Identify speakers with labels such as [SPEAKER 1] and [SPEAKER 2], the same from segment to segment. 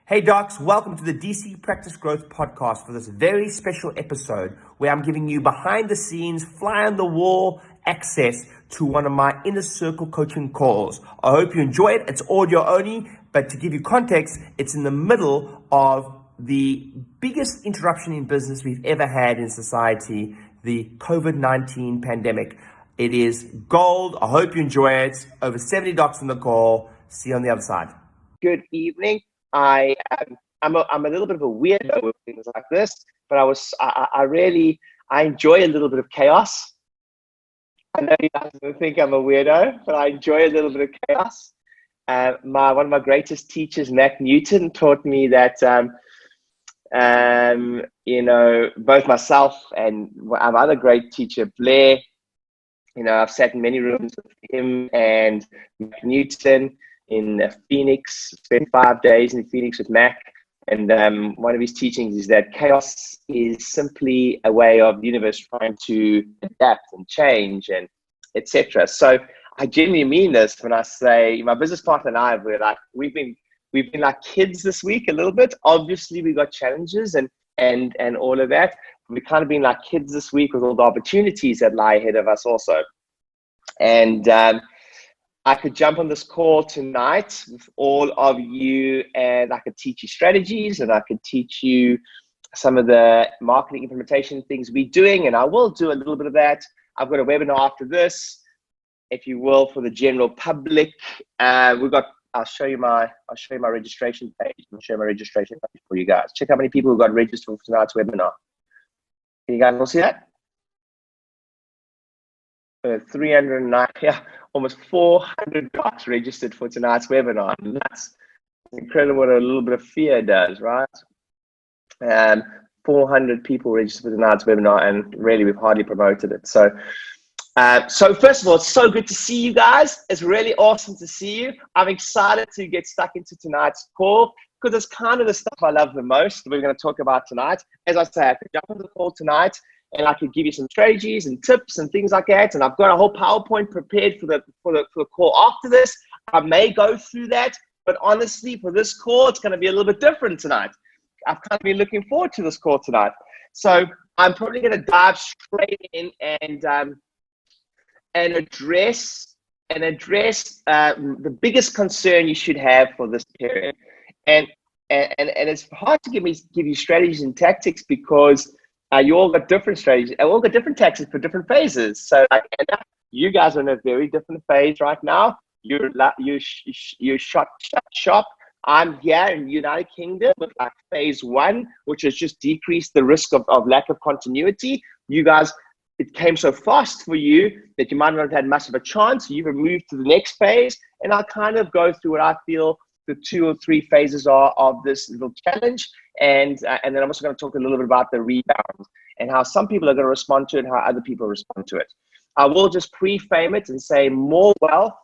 [SPEAKER 1] Hey docs, welcome to the DC Practice Growth Podcast for this very special episode where I'm giving you behind the scenes, fly on the wall access to one of my inner circle coaching calls. I hope you enjoy it. It's audio only, but to give you context, it's in the middle of the biggest interruption in business we've ever had in society, the COVID-19 pandemic. It is gold. I hope you enjoy it. Over 70 docs on the call. See you on the other side.
[SPEAKER 2] Good evening. I'm a little bit of a weirdo with things like this, but I enjoy a little bit of chaos. I know you guys don't think I'm a weirdo, but I enjoy a little bit of chaos. One of my greatest teachers, Mac Newton, taught me that both myself and our other great teacher, Blair. I've sat in many rooms with him and Mac Newton in Phoenix, spent 5 days in Phoenix with Mac. And one of his teachings is that chaos is simply a way of the universe trying to adapt and change and etc. So I genuinely mean this when I say my business partner and I, we've been like kids this week a little bit. Obviously we got challenges and all of that. We've kind of been like kids this week with all the opportunities that lie ahead of us also. And I could jump on this call tonight with all of you and I could teach you strategies and I could teach you some of the marketing implementation things we're doing, and I will do a little bit of that. I've got a webinar after this, if you will, for the general public. I'll show you my registration page. I'll show my registration page for you guys. Check how many people who got registered for tonight's webinar. Can you guys all see that? 309, yeah, almost 400 docs registered for tonight's webinar. And that's incredible what a little bit of fear does, right? 400 people registered for tonight's webinar, and really we've hardly promoted it. So first of all, it's so good to see you guys. It's really awesome to see you. I'm excited to get stuck into tonight's call because it's kind of the stuff I love the most that we're going to talk about tonight. As I say, I could jump on the call tonight and I could give you some strategies and tips and things like that. And I've got a whole PowerPoint prepared for the call after this. I may go through that, but honestly, for this call, it's going to be a little bit different tonight. I've kind of been looking forward to this call tonight. So I'm probably going to dive straight in and address the biggest concern you should have for this period. And it's hard to give you strategies and tactics because you all got different strategies. We all got different tactics for different phases. So you guys are in a very different phase right now. You're shut shop. I'm here in the United Kingdom with like phase 1, which has just decreased the risk of lack of continuity. You guys, it came so fast for you that you might not have had much of a chance. You've moved to the next phase, and I'll kind of go through what I feel the 2 or 3 phases are of this little challenge, and then I'm also going to talk a little bit about the rebound and how some people are going to respond to it and how other people respond to it. I will just pre-frame it and say more wealth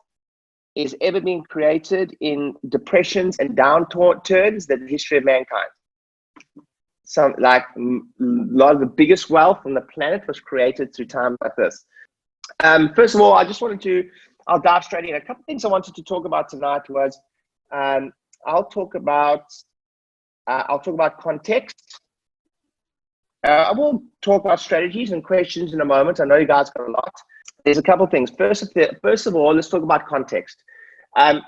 [SPEAKER 2] is ever being created in depressions and downturns than the history of mankind. A lot of the biggest wealth on the planet was created through times like this. First of all, I'll dive straight in. A couple of things I wanted to talk about tonight was I'll talk about context. I will talk about strategies and questions in a moment. I know you guys got a lot. There's a couple of things. First of all, let's talk about context. I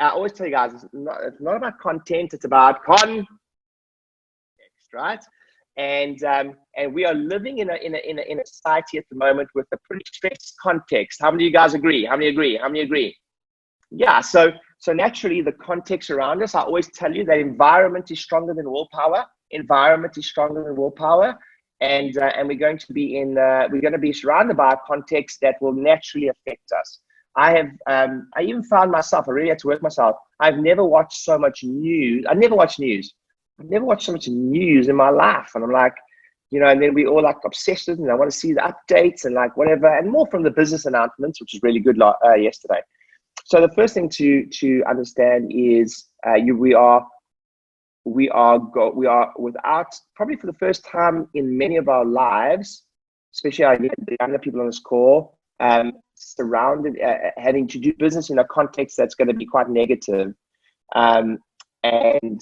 [SPEAKER 2] always tell you guys, it's not about content, it's about context, right? And we are living in a society at the moment with a pretty stressed context. How many of you guys agree? How many agree? Yeah, so naturally the context around us, I always tell you that environment is stronger than willpower. And we're going to be surrounded by a context that will naturally affect us. I even found myself, I really had to work myself. I've never watched so much news. I've never watched so much news in my life. And I'm like, and then we all like obsessed with it, and I want to see the updates and like whatever, and more from the business announcements, which is really good yesterday. So the first thing to understand is we are without, probably for the first time in many of our lives, especially the younger people on this call, surrounded, having to do business in a context that's going to be quite negative. And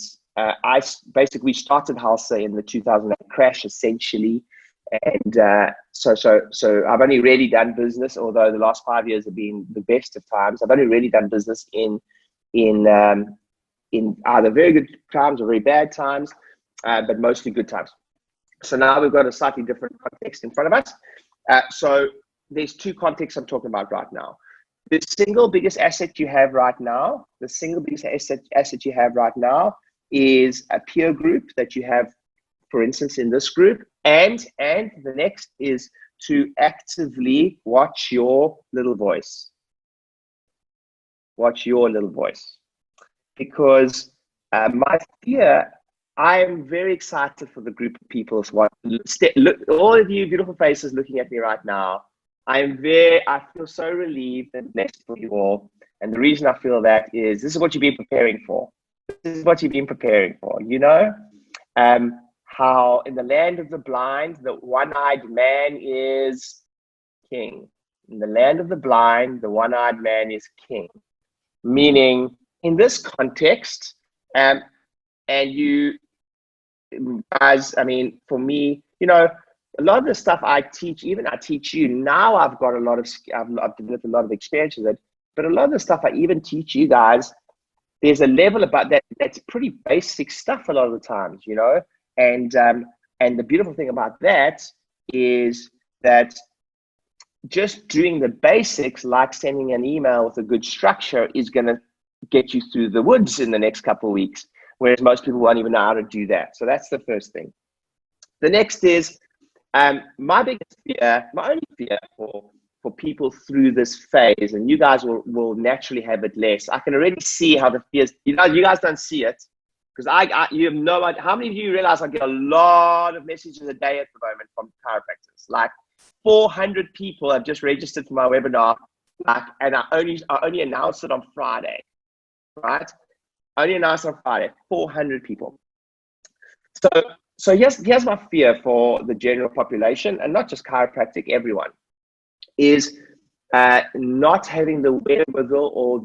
[SPEAKER 2] basically started Halsa in the 2008 crash, essentially. And so I've only really done business, although the last 5 years have been the best of times. I've only really done business in either very good times or very bad times, but mostly good times. So now we've got a slightly different context in front of us. So there's two contexts I'm talking about right now. The single biggest asset you have right now, is a peer group that you have, for instance, in this group. And the next is to actively watch your little voice. Watch your little voice. Because my fear, I'm very excited for the group of people. Look, all of you beautiful faces looking at me right now. I feel so relieved and blessed for you all. And the reason I feel that is this is what you've been preparing for. You know, how in the land of the blind, the one-eyed man is king. In the land of the blind, the one-eyed man is king. Meaning, in this context, and you guys, I mean, for me, you know, a lot of the stuff I teach you now. I've developed a lot of experience with it, but a lot of the stuff I even teach you guys, there's a level about that's pretty basic stuff a lot of the times, you know. And the beautiful thing about that is that just doing the basics, like sending an email with a good structure, is going to get you through the woods in the next couple of weeks, whereas most people won't even know how to do that. So that's the first thing. The next is my only fear for people through this phase, and you guys will naturally have it less. I can already see how the fears, you guys don't see it, because you have no idea. How many of you realize I get a lot of messages a day at the moment from chiropractors? Like 400 people have just registered for my webinar, and I only announced it on Friday, right? Only announced on Friday, 400 people. So here's my fear for the general population, and not just chiropractic, everyone, is not having the wherewithal or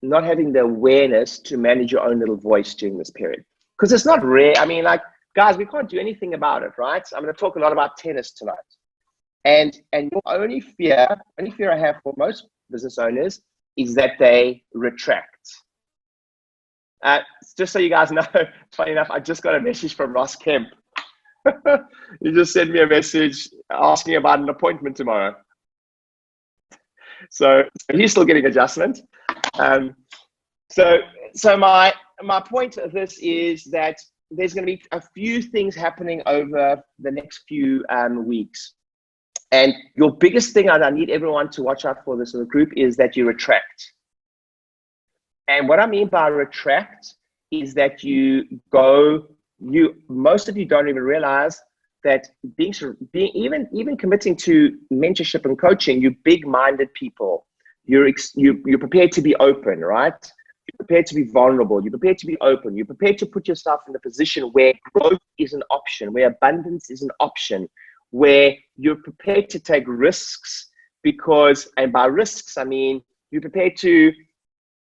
[SPEAKER 2] not having the awareness to manage your own little voice during this period. Because it's not rare. I mean, like, guys, we can't do anything about it, right? I'm going to talk a lot about tennis tonight. And your only fear I have for most business owners is that they retract. Just so you guys know, funny enough, I just got a message from Ross Kemp. He just sent me a message asking about an appointment tomorrow. So he's still getting adjustment. So my point of this is that there's going to be a few things happening over the next few weeks. And your biggest thing I need everyone to watch out for this in the group is that you retract. And what I mean by retract is that most of you don't even realize that even committing to mentorship and coaching, you big-minded people. You're prepared to be open, right? You're prepared to be vulnerable. You're prepared to be open. You're prepared to put yourself in a position where growth is an option, where abundance is an option, where you're prepared to take risks and by risks, I mean, you're prepared to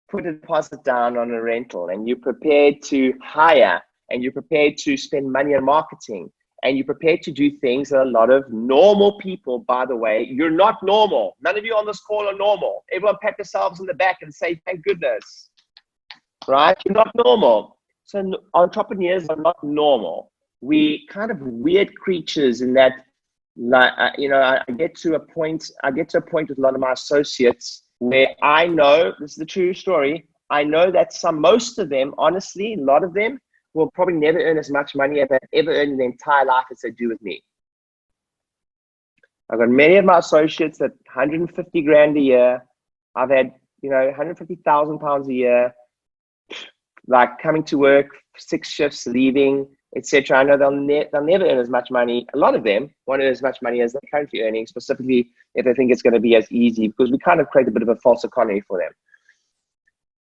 [SPEAKER 2] put a deposit down on a rental, and you're prepared to hire, and you're prepared to spend money on marketing, and you're prepared to do things that a lot of normal people, by the way, you're not normal. None of you on this call are normal. Everyone pat yourselves on the back and say, thank goodness, right? You're not normal. So entrepreneurs are not normal. We kind of weird creatures in that, I get to a point with a lot of my associates where I know, this is the true story, I know that most of them, honestly, a lot of them will probably never earn as much money as they've ever earned in their entire life as they do with me. I've got many of my associates at 150 grand a year. I've had, 150,000 pounds a year, like coming to work, 6 shifts, leaving, etc. I know they'll never earn as much money. A lot of them won't earn as much money as they're currently earning, specifically if they think it's going to be as easy, because we kind of create a bit of a false economy for them.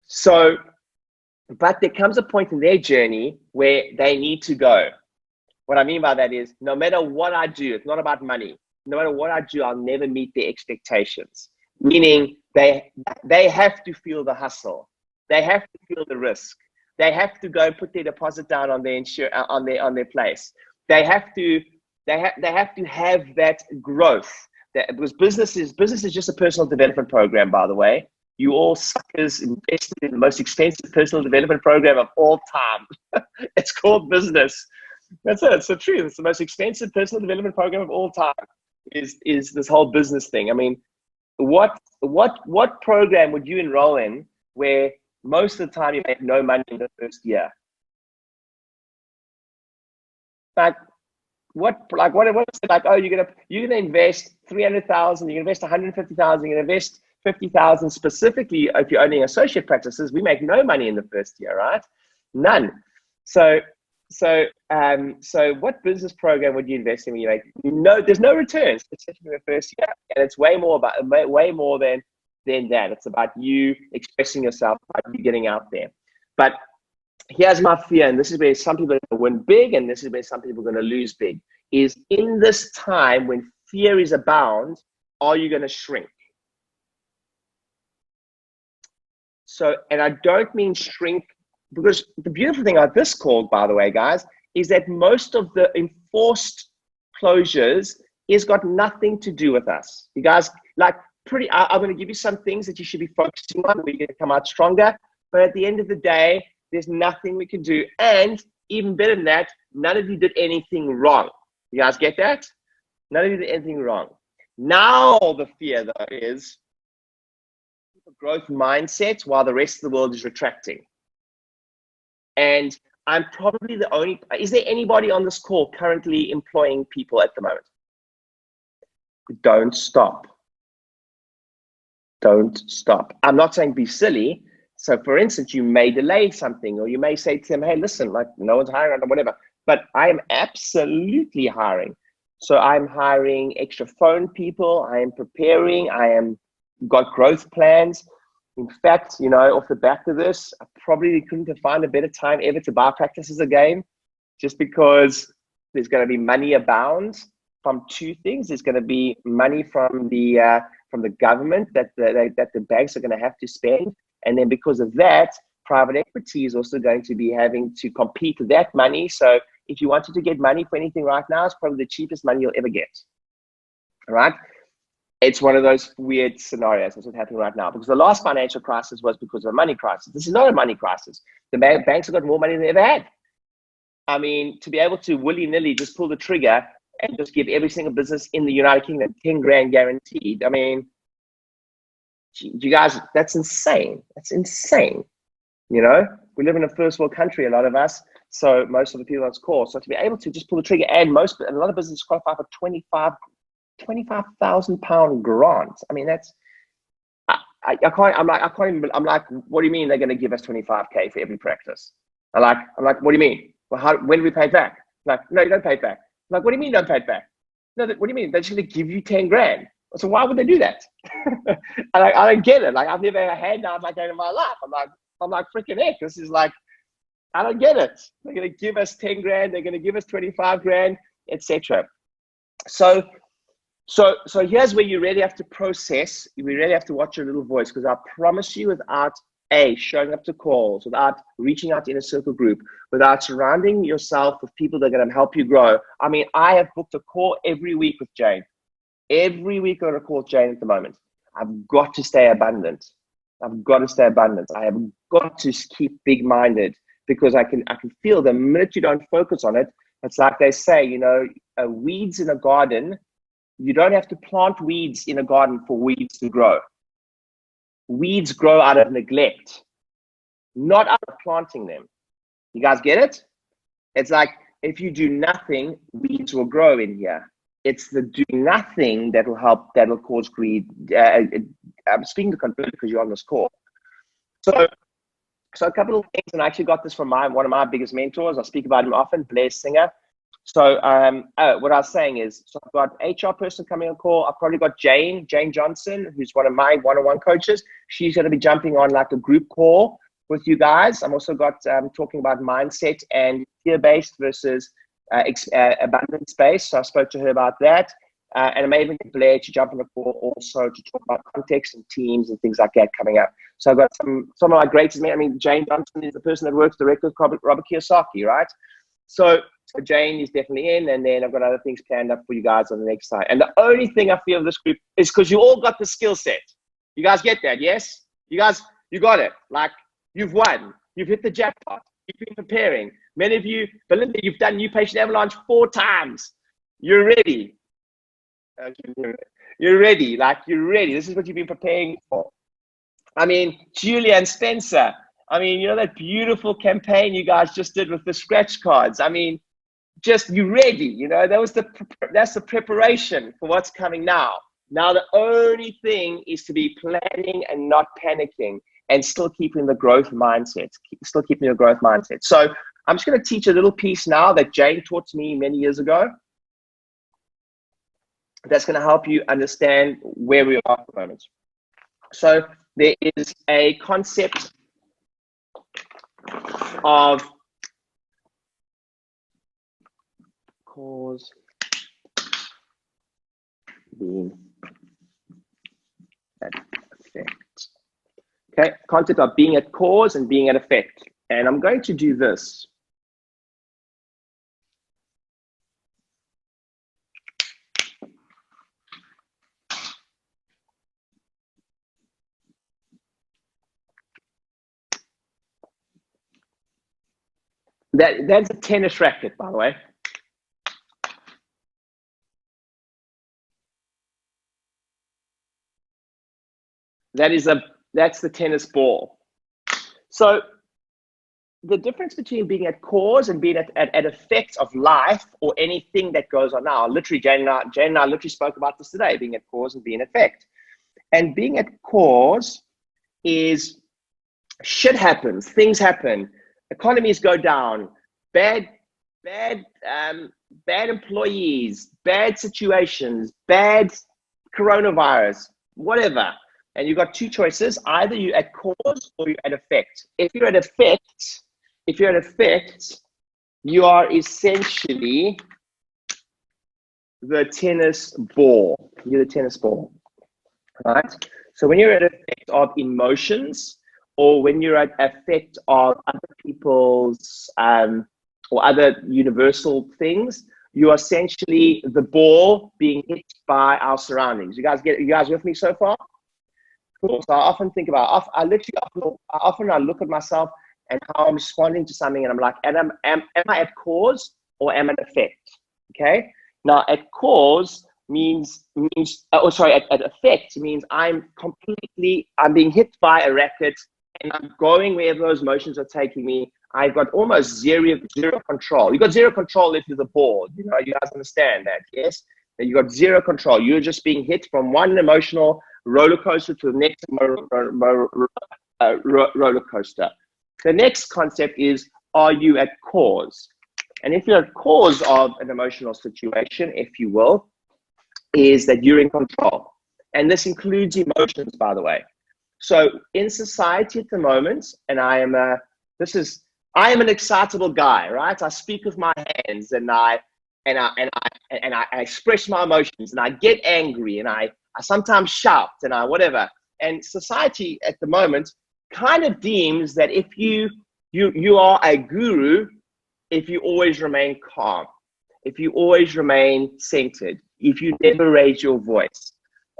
[SPEAKER 2] So, but there comes a point in their journey where they need to go. What I mean by that is, no matter what I do, it's not about money. No matter what I do, I'll never meet their expectations. Meaning they have to feel the hustle. They have to feel the risk. They have to go and put their deposit down on their on their place. They have to have that growth. Because business is just a personal development program, by the way. You all suckers invested in the most expensive personal development program of all time. It's called business. That's it. It's the truth. It's the most expensive personal development program of all time. Is this whole business thing? I mean, what program would you enroll in where most of the time you make no money in the first year? Like what is it like? Oh, you're gonna invest 300,000, you're gonna invest 150,000, you're gonna invest 50,000 specifically if you're owning associate practices. We make no money in the first year, right? None. So what business program would you invest in when you make there's no returns, especially in the first year, and it's way more than that. It's about you expressing yourself, about you getting out there. But here's my fear, and this is where some people are going to win big, and this is where some people are going to lose big, is in this time when fear is abound, are you going to shrink? So, and I don't mean shrink, because the beautiful thing about this call, by the way, guys, is that most of the enforced closures is got nothing to do with us. You guys, like, I'm going to give you some things that you should be focusing on where you're going to come out stronger. But at the end of the day, there's nothing we can do. And even better than that, none of you did anything wrong. You guys get that? None of you did anything wrong. Now the fear, though, is a growth mindset while the rest of the world is retracting. And I'm probably the only, is there anybody on this call currently employing people at the moment? Don't stop. Don't stop. I'm not saying be silly. So for instance, you may delay something, or you may say to them, hey, listen, like no one's hiring or whatever, but I am absolutely hiring. So I'm hiring extra phone people. I am preparing. Got growth plans. In fact, off the back of this, I probably couldn't find a better time ever to buy practices again, just because there's going to be money abound from two things. There's going to be money from the government that the banks are going to have to spend. And then because of that, private equity is also going to be having to compete with that money. So if you wanted to get money for anything right now, it's probably the cheapest money you'll ever get. All right? It's one of those weird scenarios. That's what's happening right now. Because the last financial crisis was because of a money crisis. This is not a money crisis. The banks have got more money than they ever had. I mean, to be able to willy-nilly just pull the trigger and just give every single business in the United Kingdom 10 grand guaranteed. I mean, you guys, that's insane. That's insane. We live in a first world country, a lot of us. So most of the people on this call. So to be able to just pull the trigger, and a lot of businesses qualify for £25,000 grant. I mean, that's, I can't even, I'm like, what do you mean they're going to give us 25K for every practice? I'm like, what do you mean? Well, when do we pay it back? Like, no, you don't pay it back. I'm like, what do you mean you don't pay it back? No, what do you mean? They're just going to give you 10 grand. So why would they do that? I don't get it. Like, I've never had that like that in my life. I'm like, freaking heck. This is like, I don't get it. They're going to give us 10 grand. They're going to give us 25 grand, etc. So here's where you really have to process. You really have to watch your little voice, because I promise you, without showing up to calls, without reaching out to Inner Circle group, without surrounding yourself with people that are going to help you grow. I mean, I have booked a call every week with Jane. Every week I call Jane at the moment. I've got to stay abundant. I've got to stay abundant. I have got to keep big-minded, because I can feel the minute you don't focus on it, it's like they say, weeds in a garden, you don't have to plant weeds in a garden for weeds to grow. Weeds grow out of neglect, not out of planting them. You guys get it? It's like, if you do nothing, weeds will grow in here. It's the do nothing that will help, that will cause greed. I'm speaking to convert because you're on this call. So a couple of things, and I actually got this from one of my biggest mentors. I speak about him often, Blair Singer. So what I was saying is, so I've got HR person coming on call. I've probably got Jane Johnson, who's one of my one-on-one coaches. She's going to be jumping on like a group call with you guys. I'm also got talking about mindset and fear-based versus abundance-based. So I spoke to her about that. And I'm even get Blair to jump on the call also to talk about context and teams and things like that coming up. So I've got some of my greatest men. I mean, Jane Johnson is the person that works directly with Robert Kiyosaki, right? So Jane is definitely in, and then I've got other things planned up for you guys on the next side. And the only thing I feel of this group is because you all got the skill set. You guys get that, yes? You guys, you got it. Like, you've won. You've hit the jackpot. You've been preparing. Many of you, Belinda, you've done New Patient Avalanche 4 times. You're ready. You're ready. Like, you're ready. This is what you've been preparing for. I mean, Julia and Spencer. I mean, you know that beautiful campaign you guys just did with the scratch cards. I mean, just you ready. You know, that's the preparation for what's coming now. Now the only thing is to be planning and not panicking, and still keeping the growth mindset. Still keeping your growth mindset. So I'm just going to teach a little piece now that Jane taught me many years ago. That's going to help you understand where we are at the moment. So there is a concept of cause being at effect. Okay, concept of being at cause and being at effect. And I'm going to do this. That's a tennis racket, by the way. That's the tennis ball. So the difference between being at cause and being at effect of life or anything that goes on now, literally Jane and I literally spoke about this today, being at cause and being at effect. And being at cause is shit happens, things happen, economies go down, bad employees, bad situations, bad coronavirus, whatever. And you've got 2 choices. Either you're at cause or you're at effect. If you're at effect, you are essentially the tennis ball. You're the tennis ball, right? So when you're at effect of emotions, or when you're at effect of other people's or other universal things, you are essentially the ball being hit by our surroundings. You guys with me so far? Cool. So I often think about, I look at myself and how I'm responding to something, and I'm like, am I at cause or am I at effect? Okay. Now at cause means at effect means I'm being hit by a racket and I'm going wherever those motions are taking me. I've got almost zero control. You've got zero control if you're the ball. You know, you guys understand that, yes? That you got zero control. You're just being hit from one emotional roller coaster to the next roller coaster. The next concept is, are you at cause? And if you're at cause of an emotional situation, if you will, is that you're in control. And this includes emotions, by the way. So in society at the moment, and I am an excitable guy, right? I speak with my hands, and I express my emotions, and I get angry, and I sometimes shout, and I whatever. And society at the moment kind of deems that if you are a guru if you always remain calm, if you always remain centered, if you never raise your voice.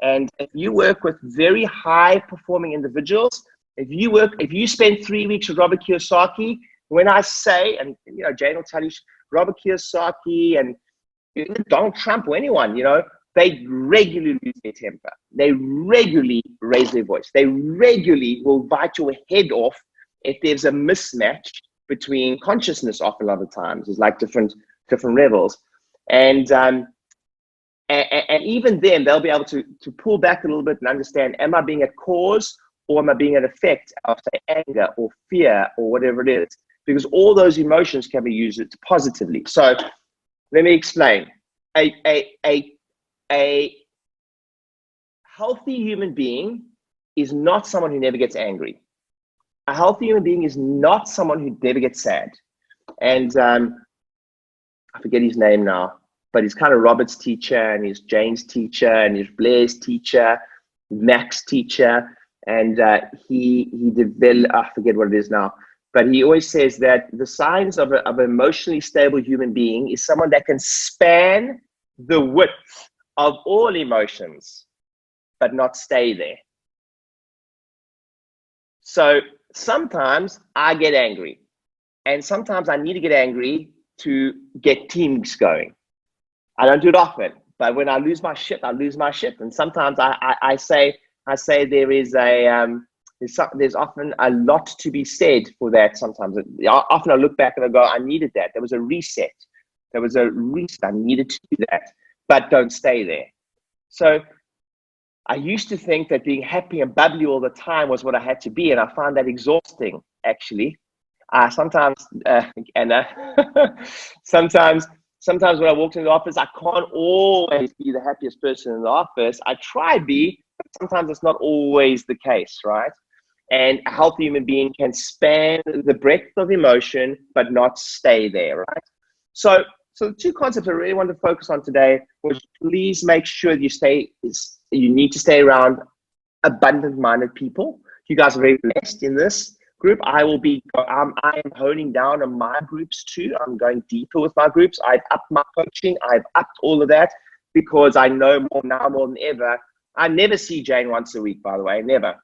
[SPEAKER 2] And if you work with very high performing individuals, if you spend 3 weeks with Robert Kiyosaki, when I say, and you know, Jane will tell you, Robert Kiyosaki and Donald Trump or anyone, you know, they regularly lose their temper. They regularly raise their voice. They regularly will bite your head off if there's a mismatch between consciousness. Often, a lot of times, it's like different levels, and even then they'll be able to pull back a little bit and understand: am I being a cause or am I being an effect of, say, anger or fear or whatever it is? Because all those emotions can be used positively. So let me explain. A healthy human being is not someone who never gets angry. A healthy human being is not someone who never gets sad. And I forget his name now, but he's kind of Robert's teacher, and he's Jane's teacher, and he's Blair's teacher, Mac's teacher. and he developed, I forget what it is now, but he always says that the signs of an emotionally stable human being is someone that can span the width of all emotions, but not stay there. So sometimes I get angry, and sometimes I need to get angry to get teams going. I don't do it often, but when I lose my shit, I lose my shit. And sometimes I say there is there's often a lot to be said for that. Sometimes often I look back and I go, I needed that. There was a reset. There was a reset. I needed to do that, but don't stay there. So I used to think that being happy and bubbly all the time was what I had to be, and I found that exhausting, actually. Sometimes, Anna, sometimes when I walk into the office, I can't always be the happiest person in the office. I try to be, but sometimes it's not always the case, right? And a healthy human being can span the breadth of emotion, but not stay there, right? So the two concepts I really want to focus on today was, please make sure that you need to stay around abundant-minded people. You guys are very blessed in this group. I am honing down on my groups too. I'm going deeper with my groups. I've upped my coaching. I've upped all of that because I know more now more than ever. I never see Jane once a week, by the way, never.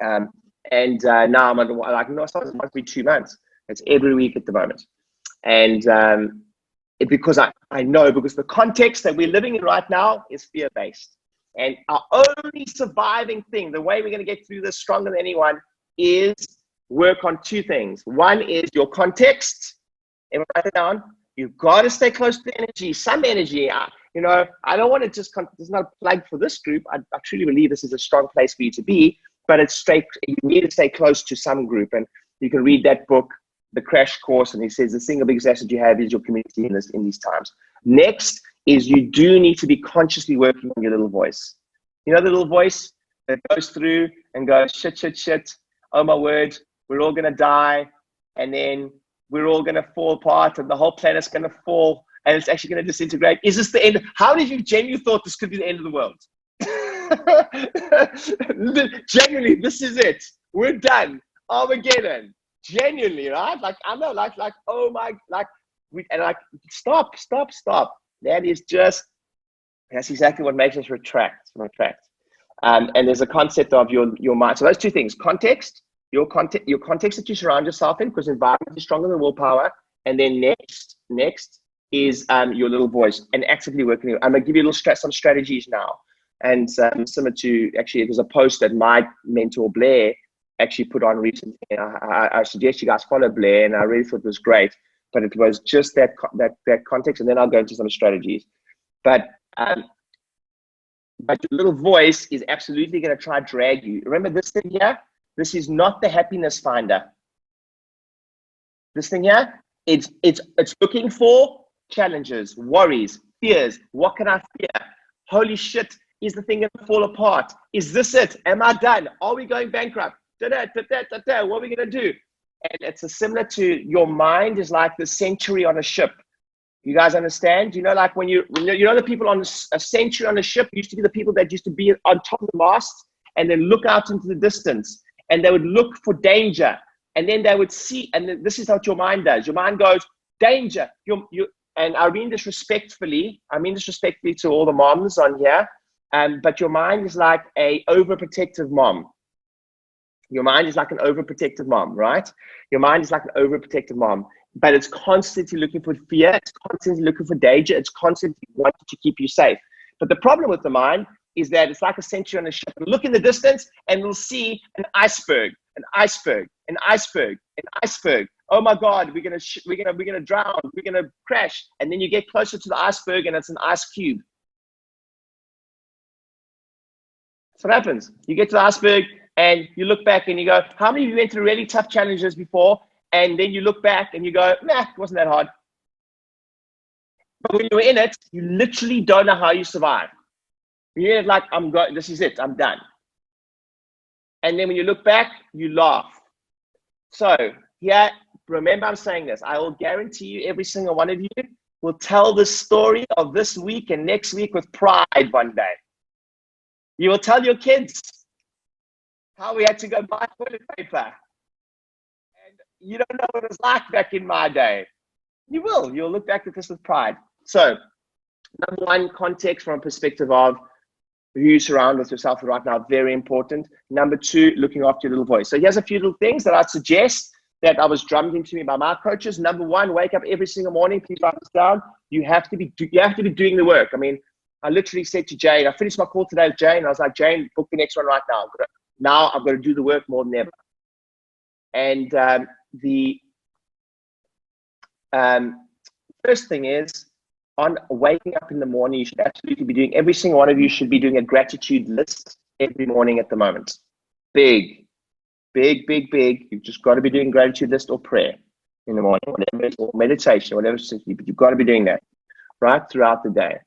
[SPEAKER 2] Now I'm like, no, it's once every 2 months. It's every week at the moment. And because I know, because the context that we're living in right now is fear-based. And our only surviving thing, the way we're going to get through this stronger than anyone, is work on two things. One is your context. Everyone write it down. You've got to stay close to the energy, some energy. I don't want to just, there's not a plug for this group. I truly believe this is a strong place for you to be, but you need to stay close to some group. And you can read that book, The Crash Course, and he says the single biggest asset you have is your community in these times. Next is you do need to be consciously working on your little voice. You know the little voice that goes through and goes, shit, oh my word, we're all going to die, and then we're all going to fall apart, and the whole planet's going to fall, and it's actually going to disintegrate. Is this the end? How did you genuinely thought this could be the end of the world? Genuinely, this is it. We're done. Armageddon. Genuinely, right? Like, I know, like, oh my, stop. That's exactly what makes us retract. And there's a concept of your mind. So those two things: context, your context that you surround yourself in, because environment is stronger than willpower. And then next is your little voice, and actively working. I'm gonna give you some strategies now, and similar to, actually, it was a post that my mentor Blair actually put on recently. I suggest you guys follow Blair, and I really thought it was great. But it was just that context, and then I'll go into some strategies. But your little voice is absolutely going to try to drag you. Remember this thing here? This is not the happiness finder. This thing here, it's looking for challenges, worries, fears. What can I fear? Holy shit, is the thing going to fall apart? Is this it? Am I done? Are we going bankrupt? What are we going to do? And it's similar to your mind is like the century on a ship. You guys understand? You know, like when you know the people on a century on a ship used to be the people that used to be on top of the mast and then look out into the distance, and they would look for danger, and then they would see, and this is what your mind does. Your mind goes, danger. And I mean this respectfully to all the moms on here, but your mind is like a overprotective mom. Your mind is like an overprotective mom, right? Your mind is like an overprotective mom, but it's constantly looking for fear. It's constantly looking for danger. It's constantly wanting to keep you safe. But the problem with the mind is that it's like a sentry on a ship. Look in the distance and we'll see an iceberg, an iceberg, an iceberg, an iceberg. Oh my God, we're gonna drown. We're gonna crash. And then you get closer to the iceberg and it's an ice cube. That's what happens. You get to the iceberg and you look back and you go, how many of you went through really tough challenges before? And then you look back and you go, nah, it wasn't that hard. But when you're in it, you literally don't know how you survive. You're like, this is it, I'm done. And then when you look back, you laugh. So here, remember I'm saying this, I will guarantee you every single one of you will tell the story of this week and next week with pride one day. You will tell your kids. how we had to go buy toilet paper. And you don't know what it was like back in my day. You will. You'll look back at this with pride. So, number one, context from a perspective of who you surround with yourself right now, very important. Number two, looking after your little voice. So here's a few little things that I'd suggest that I was drummed into me by my coaches. Number one, wake up every single morning. Please write this down. You have to be doing the work. I mean, I literally said to Jane, I finished my call today with Jane. I was like, Jane, book the next one right now. Now I've got to do the work more than ever. And the first thing is, on waking up in the morning, you should absolutely be doing, every single one of you should be doing a gratitude list every morning at the moment. Big. You've just got to be doing gratitude list or prayer in the morning, whatever it is, or meditation, whatever it is, but you've got to be doing that right throughout the day.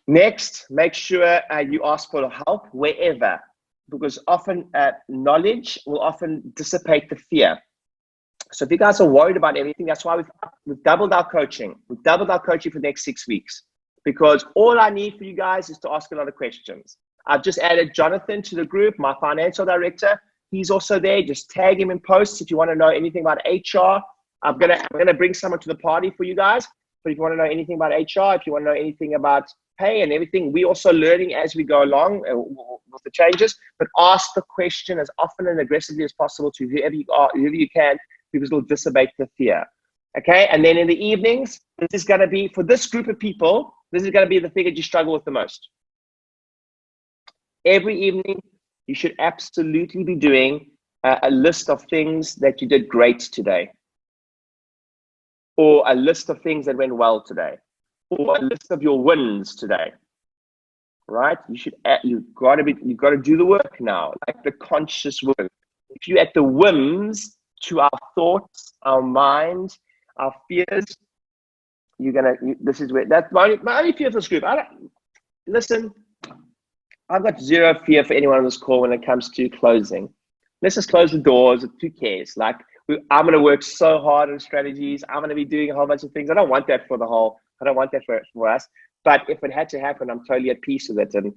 [SPEAKER 2] Next, make sure you ask for help wherever, because often knowledge will often dissipate the fear. So if you guys are worried about everything, that's why we've doubled our coaching. We've doubled our coaching for the next 6 weeks, because all I need for you guys is to ask a lot of questions. I've just added Jonathan to the group, my financial director. He's also there. Just tag him in posts if you want to know anything about HR. I'm gonna bring someone to the party for you guys. But if you want to know anything about HR, if you want to know anything about pay and everything, we're also learning as we go along with the changes. But ask the question as often and aggressively as possible to whoever you can, because it'll dissipate the fear. Okay, and then in the evenings, this is going to be, for this group of people, this is going to be the thing that you struggle with the most. Every evening, you should absolutely be doing a list of things that you did great today, or a list of things that went well today, or a list of your wins today. Right? You've got to do the work now, like the conscious work. If you're at the whims to our thoughts, our mind, our fears, this is where, that's my only fear for this group. Listen, I've got zero fear for anyone on this call when it comes to closing. Let's just close the doors. Who cares? Like, I'm going to work so hard on strategies. I'm going to be doing a whole bunch of things. I don't want that for for us. But if it had to happen, I'm totally at peace with it. And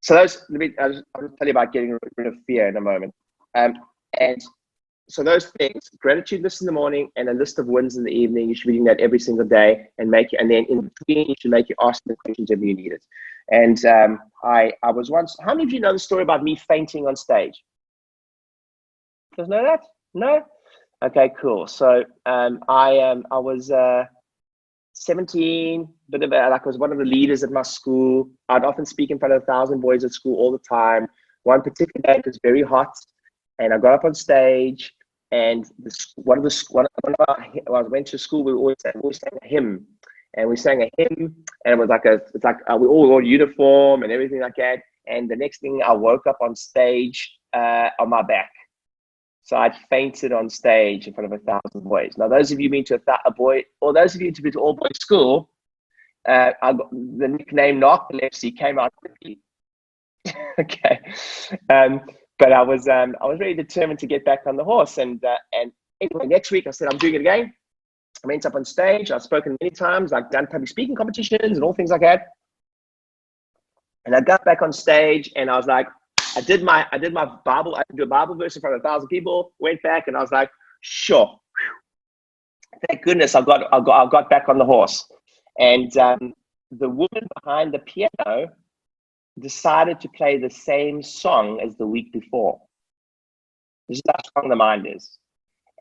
[SPEAKER 2] so I'll just tell you about getting rid of fear in a moment. And so those things, gratitude list in the morning and a list of wins in the evening, you should be doing that every single day, and then in between, you should make you ask the questions if you need it. And I was once, how many of you know the story about me fainting on stage? Does know that? No? Okay, cool. So I was 17, I was one of the leaders at my school. I'd often speak in front of 1,000 boys at school all the time. One particular day, it was very hot, and I got up on stage, and when I went to school, we always sang a hymn, and we sang a hymn, and it was like we all wore uniform and everything like that. And the next thing, I woke up on stage on my back. So I'd fainted on stage in front of 1,000 boys. Now, those of you been to a boy, or those of you to be to all boys school, I got the nickname narcolepsy came out quickly. Okay, but I was really determined to get back on the horse. And anyway, next week I said I'm doing it again. I went up on stage. I've spoken many times. I've done public speaking competitions and all things like that. And I got back on stage, and I was like, I did my Bible. I did a Bible verse in front of 1,000 people. Went back, and I was like, sure. Thank goodness I got back on the horse. And the woman behind the piano decided to play the same song as the week before. This is how strong the mind is.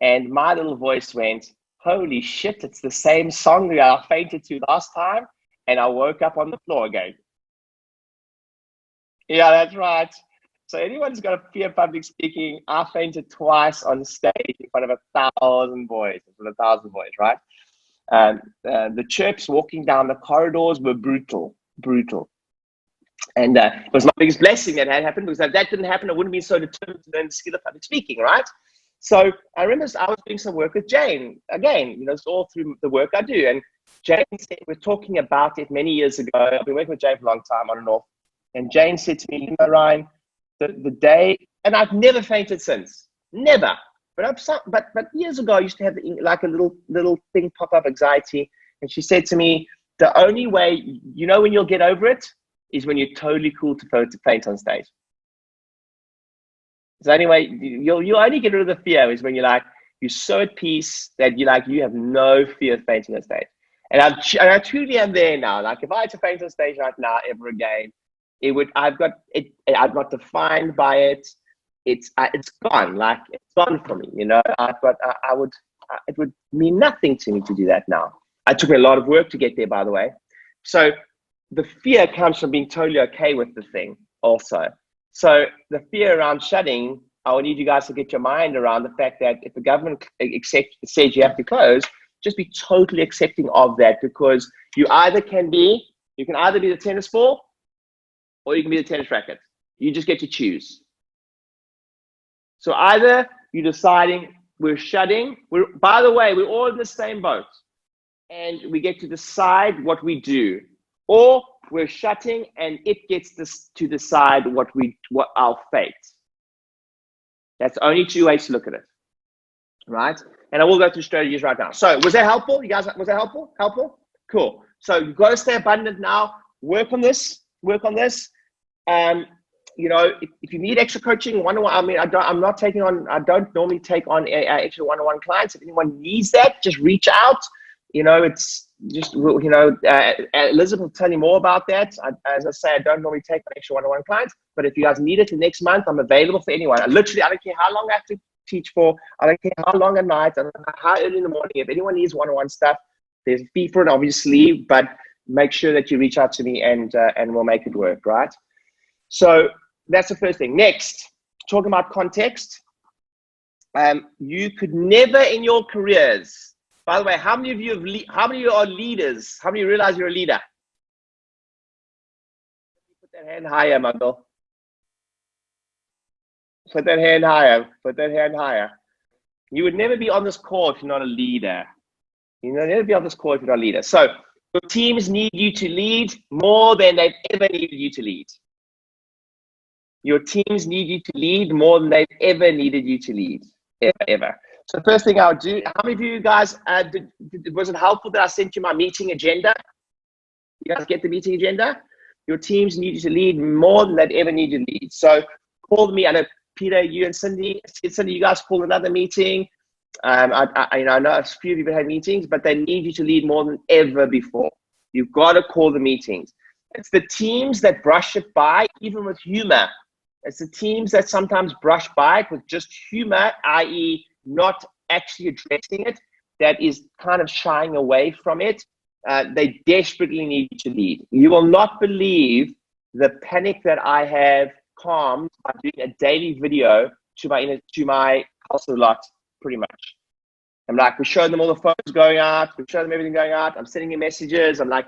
[SPEAKER 2] And my little voice went, holy shit, it's the same song that I fainted to last time. And I woke up on the floor again. Yeah, that's right. So anyone who's got a fear of public speaking, I fainted twice on stage in front of 1,000 boys, right? The chirps walking down the corridors were brutal. And it was my biggest blessing that had happened, because if that didn't happen, I wouldn't be so determined to learn the skill of public speaking, right? So I remember I was doing some work with Jane. Again, it's all through the work I do. And Jane said, we're talking about it many years ago. I've been working with Jane for a long time, on and off. And Jane said to me, Ryan, the day, and I've never fainted since, never. But years ago, I used to have like a little thing pop up, anxiety. And she said to me, the only way, when you'll get over it is when you're totally cool to faint on stage. So anyway, you'll only get rid of the fear is when you're so at peace that you have no fear of fainting on stage. And I truly am there now. Like if I had to faint on stage right now ever again, I'm not defined by it. It's gone. Like it's gone for me. It would mean nothing to me to do that now. It took me a lot of work to get there, by the way. So the fear comes from being totally okay with the thing also. So the fear around shutting, I will need you guys to get your mind around the fact that if the government says you have to close, just be totally accepting of that, because you can either be the tennis ball or you can be the tennis racket. You just get to choose. So either you're deciding we're shutting, by the way, we're all in the same boat and we get to decide what we do, or we're shutting and it gets to decide what our fate. That's only two ways to look at it, right? And I will go through strategies right now. So was that helpful? You guys, was that helpful? Helpful? Cool. So you've got to stay abundant now. Work on this. If you need extra coaching, one-on-one, I don't normally take on extra one-on-one clients. If anyone needs that, just reach out. It's just, Elizabeth will tell you more about that. As I say, I don't normally take on extra one-on-one clients, but if you guys need it the next month, I'm available for anyone. I don't care how long I have to teach for. I don't care how long at night. I don't know how early in the morning. If anyone needs one-on-one stuff, there's a fee for it, obviously, but make sure that you reach out to me and we'll make it work, right? So that's the first thing. Next, talking about context. You could never in your careers, by the way, how many of you are leaders? How many of you realize you're a leader? Put that hand higher, Michael. Put that hand higher. You would never be on this call if you're not a leader. You would never be on this call if you're not a leader. So your teams need you to lead more than they've ever needed you to lead. Your teams need you to lead more than they've ever needed you to lead. Ever. So the first thing I would do, how many of you guys, was it helpful that I sent you my meeting agenda? You guys get the meeting agenda? Your teams need you to lead more than they'd ever need you to lead. So call me. I know Peter, you and Cindy, you guys called another meeting. I know a few of you have had meetings, but they need you to lead more than ever before. You've got to call the meetings. It's the teams that brush it by, even with humor. It's the teams that sometimes brush by it with just humor, i.e. not actually addressing it, that is kind of shying away from it. They desperately need you to lead. You will not believe the panic that I have calmed by doing a daily video to my household lot, pretty much. I'm like, we show them all the phones going out, we show them everything going out, I'm sending you messages, I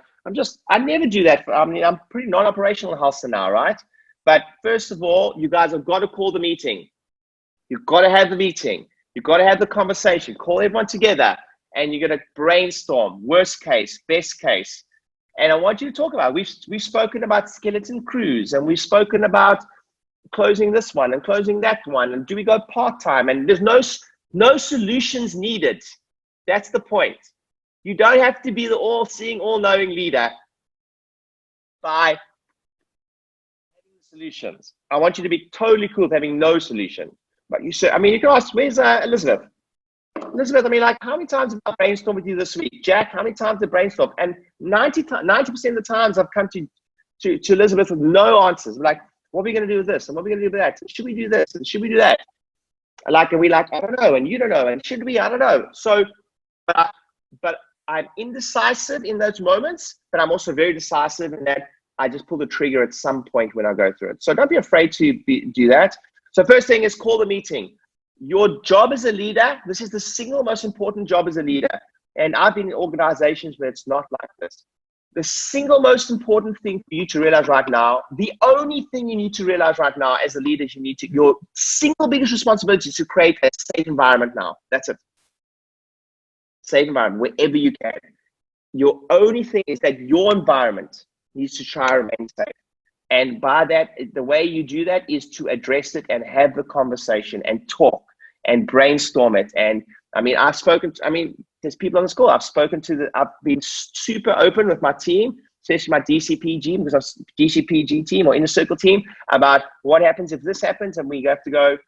[SPEAKER 2] never do that. I'm pretty non-operational in Halston now, right? But first of all, you guys have got to call the meeting. You've got to have the meeting. You've got to have the conversation. Call everyone together and you're going to brainstorm worst case, best case. And I want you to talk about, we've spoken about skeleton crews, and we've spoken about closing this one and closing that one. And do we go part-time? And there's no solutions needed. That's the point. You don't have to be the all-seeing, all-knowing leader by having solutions. I want you to be totally cool with having no solution. But you should, you can ask, where's Elizabeth? Elizabeth, how many times have I brainstormed with you this week? Jack, how many times did brainstorm? And 90% of the times I've come to Elizabeth with no answers. I'm like, what are we going to do with this? And what are we going to do with that? Should we do this? And should we do that? And we I don't know. And you don't know. And should we? I don't know. So, but I'm indecisive in those moments, but I'm also very decisive in that I just pull the trigger at some point when I go through it. So don't be afraid to do that. So first thing is call the meeting. Your job as a leader, this is the single most important job as a leader. And I've been in organizations where it's not like this. The single most important thing for you to realize right now, the only thing you need to realize right now as a leader, your single biggest responsibility is to create a safe environment now. That's it. Safe environment, wherever you can. Your only thing is that your environment needs to try to remain safe. And by that, the way you do that is to address it and have the conversation and talk and brainstorm it. And there's people on the call. I've been super open with my team, especially my DCPG, because I'm DCPG team or inner circle team, about what happens if this happens and we have to go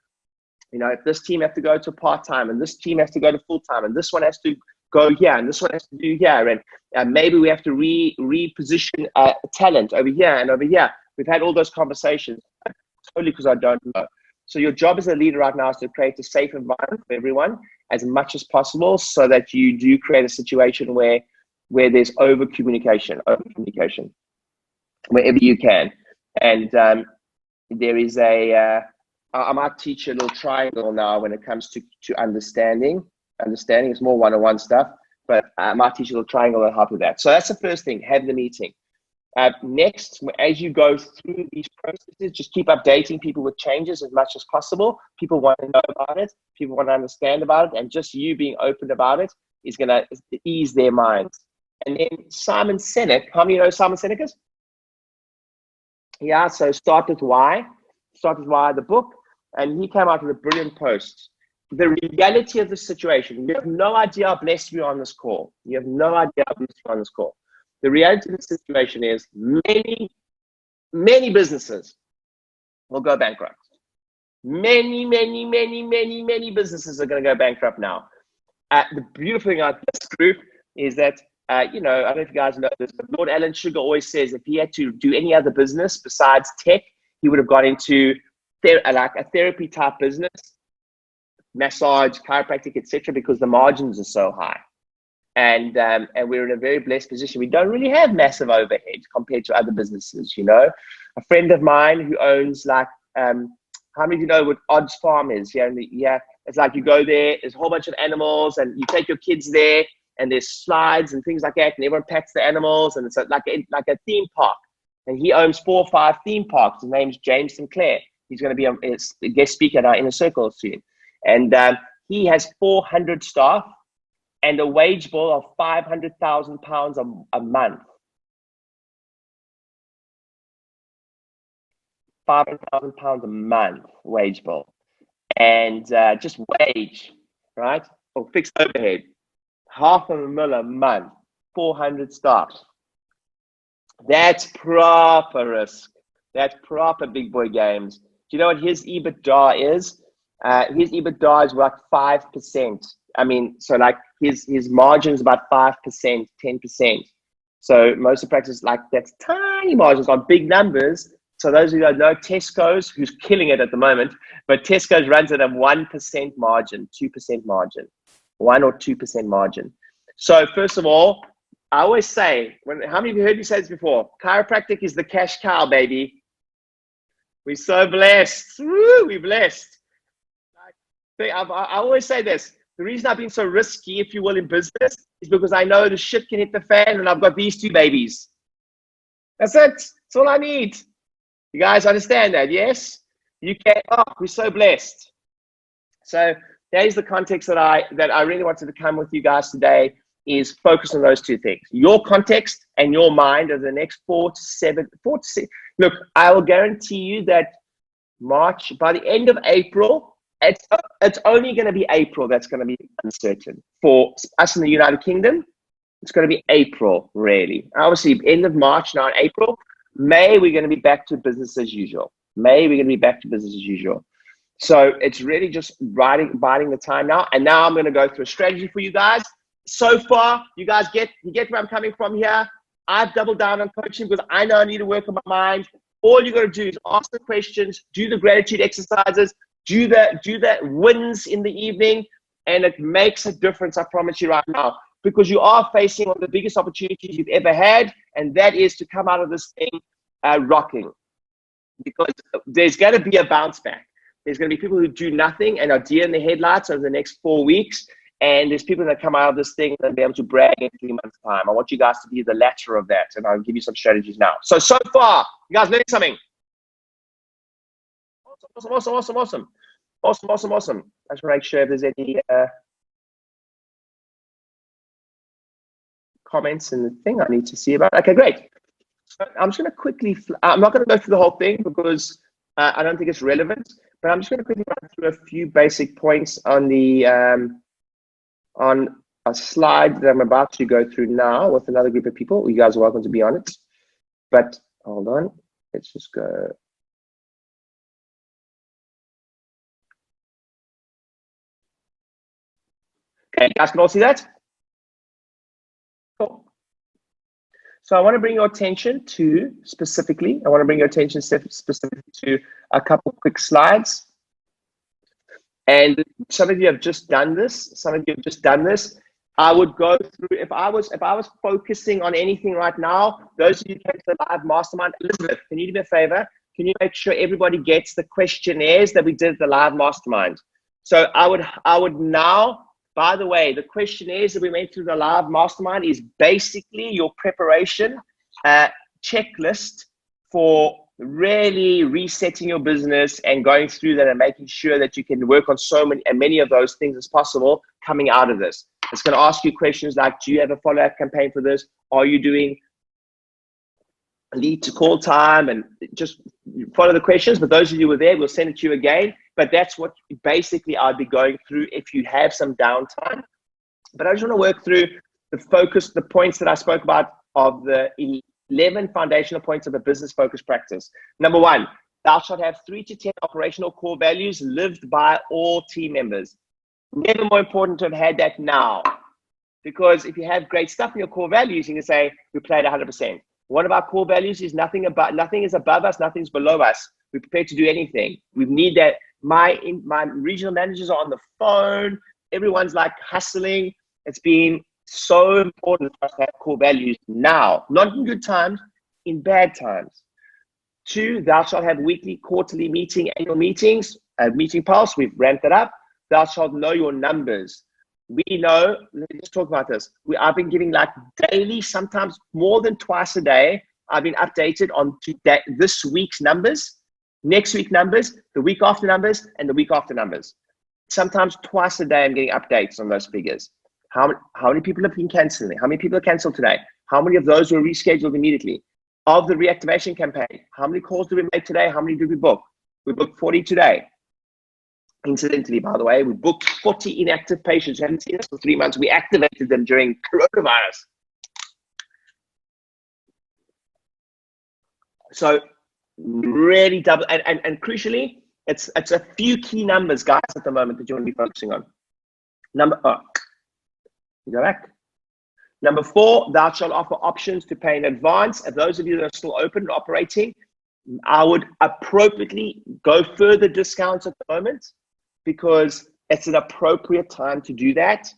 [SPEAKER 2] You know, if this team have to go to part-time and this team has to go to full-time and this one has to go here and this one has to do here, and maybe we have to reposition talent over here and over here. We've had all those conversations, totally because I don't know. So your job as a leader right now is to create a safe environment for everyone as much as possible, so that you do create a situation where there's over communication wherever you can. And there is I might teach a little triangle now when it comes to understanding. Understanding is more one-on-one stuff, but I might teach a little triangle to help with that. So that's the first thing, have the meeting. Next, as you go through these processes, just keep updating people with changes as much as possible. People want to know about it. People want to understand about it. And just you being open about it is going to ease their minds. And then Simon Sinek, how many know Simon Sinek is? Yeah, so Start With Why, the book. And he came out with a brilliant post. The reality of the situation, you have no idea how blessed you are on this call. You have no idea how blessed you are on this call. The reality of the situation is many businesses will go bankrupt. Many businesses are going to go bankrupt now. The beautiful thing about this group is that, you know, I don't know if you guys know this, but Lord Alan Sugar always says if he had to do any other business besides tech, he would have got into like a therapy type business, massage, chiropractic, etc., because the margins are so high. And we're in a very blessed position. We don't really have massive overhead compared to other businesses, you know. A friend of mine who owns like, how many of you know what Odds Farm is? Yeah, it's like you go there, there's a whole bunch of animals, and you take your kids there, and there's slides and things like that, and everyone pets the animals, and it's like a theme park. And he owns 4 or 5 theme parks. His name's James Sinclair. He's going to be a guest speaker at our Inner Circle soon. And he has 400 staff and a wage bill of £500,000 a month. £500,000 a month wage bill. And just wage, right? Or fixed overhead. $500,000 a month, 400 staff. That's proper risk. That's proper big boy games. Do you know what his EBITDA is? His EBITDA is like 5%. I mean, so like his margin is about 5%, 10%. So most of the practice, like that's tiny margins on big numbers. So those who don't know, Tesco's, who's killing it at the moment, but Tesco's runs at a 1% margin, 2% margin, 1 or 2% margin. So first of all, I always say, how many of you heard me say this before? Chiropractic is the cash cow, baby. We're so blessed. Woo, we're blessed. I always say this. The reason I've been so risky, if you will, in business is because I know the shit can hit the fan and I've got these 2 babies. That's it. That's all I need. You guys understand that? Yes? You can. Oh, we're so blessed. So that is the context that I really wanted to come with you guys today, is focus on those 2 things. Your context and your mind over the next 4 to 6. Look, I will guarantee you that March, by the end of April, it's only going to be April that's going to be uncertain. For us in the United Kingdom, it's going to be April, really. Obviously, end of March, now in April. May, we're going to be back to business as usual. So it's really just biding the time now. And now I'm going to go through a strategy for you guys. So far, you guys get where I'm coming from here. I've doubled down on coaching because I know I need to work on my mind. All you got to do is ask the questions, do the gratitude exercises, do the wins in the evening, and it makes a difference, I promise you right now, because you are facing one of the biggest opportunities you've ever had, and that is to come out of this thing rocking. Because there's going to be a bounce back. There's going to be people who do nothing and are deer in the headlights over the next 4 weeks, and there's people that come out of this thing and be able to brag in 3 months' time. I want you guys to be the latter of that, and I'll give you some strategies now. So far, you guys learning something? Awesome. I just want to make sure if there's any comments in the thing I need to see about. Okay, great. So I'm just going to quickly, I'm not going to go through the whole thing because I don't think it's relevant, but I'm just going to quickly run through a few basic points on the on a slide that I'm about to go through now with another group of people. You guys are welcome to be on it, but hold on, let's just go. Okay, you guys can all see that? Cool. So I want to bring your attention to specifically to a couple quick slides. And some of you have just done this. I would go through, if I was focusing on anything right now, those of you who came to the live mastermind, Elizabeth, can you do me a favor? Can you make sure everybody gets the questionnaires that we did at the live mastermind? So I would now, by the way, the questionnaires that we went through the live mastermind is basically your preparation checklist for really resetting your business and going through that and making sure that you can work on many of those things as possible coming out of this. It's going to ask you questions like, do you have a follow-up campaign for this? Are you doing lead to call time? And just follow the questions. But those of you who were there, we'll send it to you again. But that's what basically I'd be going through if you have some downtime. But I just want to work through the points that I spoke about of the 11 foundational points of a business focused practice. Number 1, thou shalt have 3 to 10 operational core values lived by all team members. Never more important to have had that now, because if you have great stuff in your core values, you can say we played 100%. One of our core values is nothing is above us, nothing's below us. We're prepared to do anything. We need that. My regional managers are on the phone. Everyone's like hustling. It's been so important for us to have core values now, not in good times, in bad times. 2, thou shalt have weekly, quarterly annual meetings, meeting pulse. We've ramped it up. Thou shalt know your numbers. We know, let's talk about this. I've been giving like daily, sometimes more than twice a day. I've been updated on this week's numbers, next week numbers, the week after numbers, and the week after numbers. Sometimes twice a day, I'm getting updates on those figures. How many people have been canceling? How many people are canceled today? How many of those were rescheduled immediately? Of the reactivation campaign, how many calls did we make today? How many did we book? We booked 40 today. Incidentally, by the way, we booked 40 inactive patients who haven't seen us for 3 months. We activated them during coronavirus. So really double, and crucially, it's a few key numbers, guys, at the moment that you want to be focusing on. You go back. Number 4, thou shalt offer options to pay in advance. And those of you that are still open and operating, I would appropriately go further discounts at the moment, because it's an appropriate time to do that.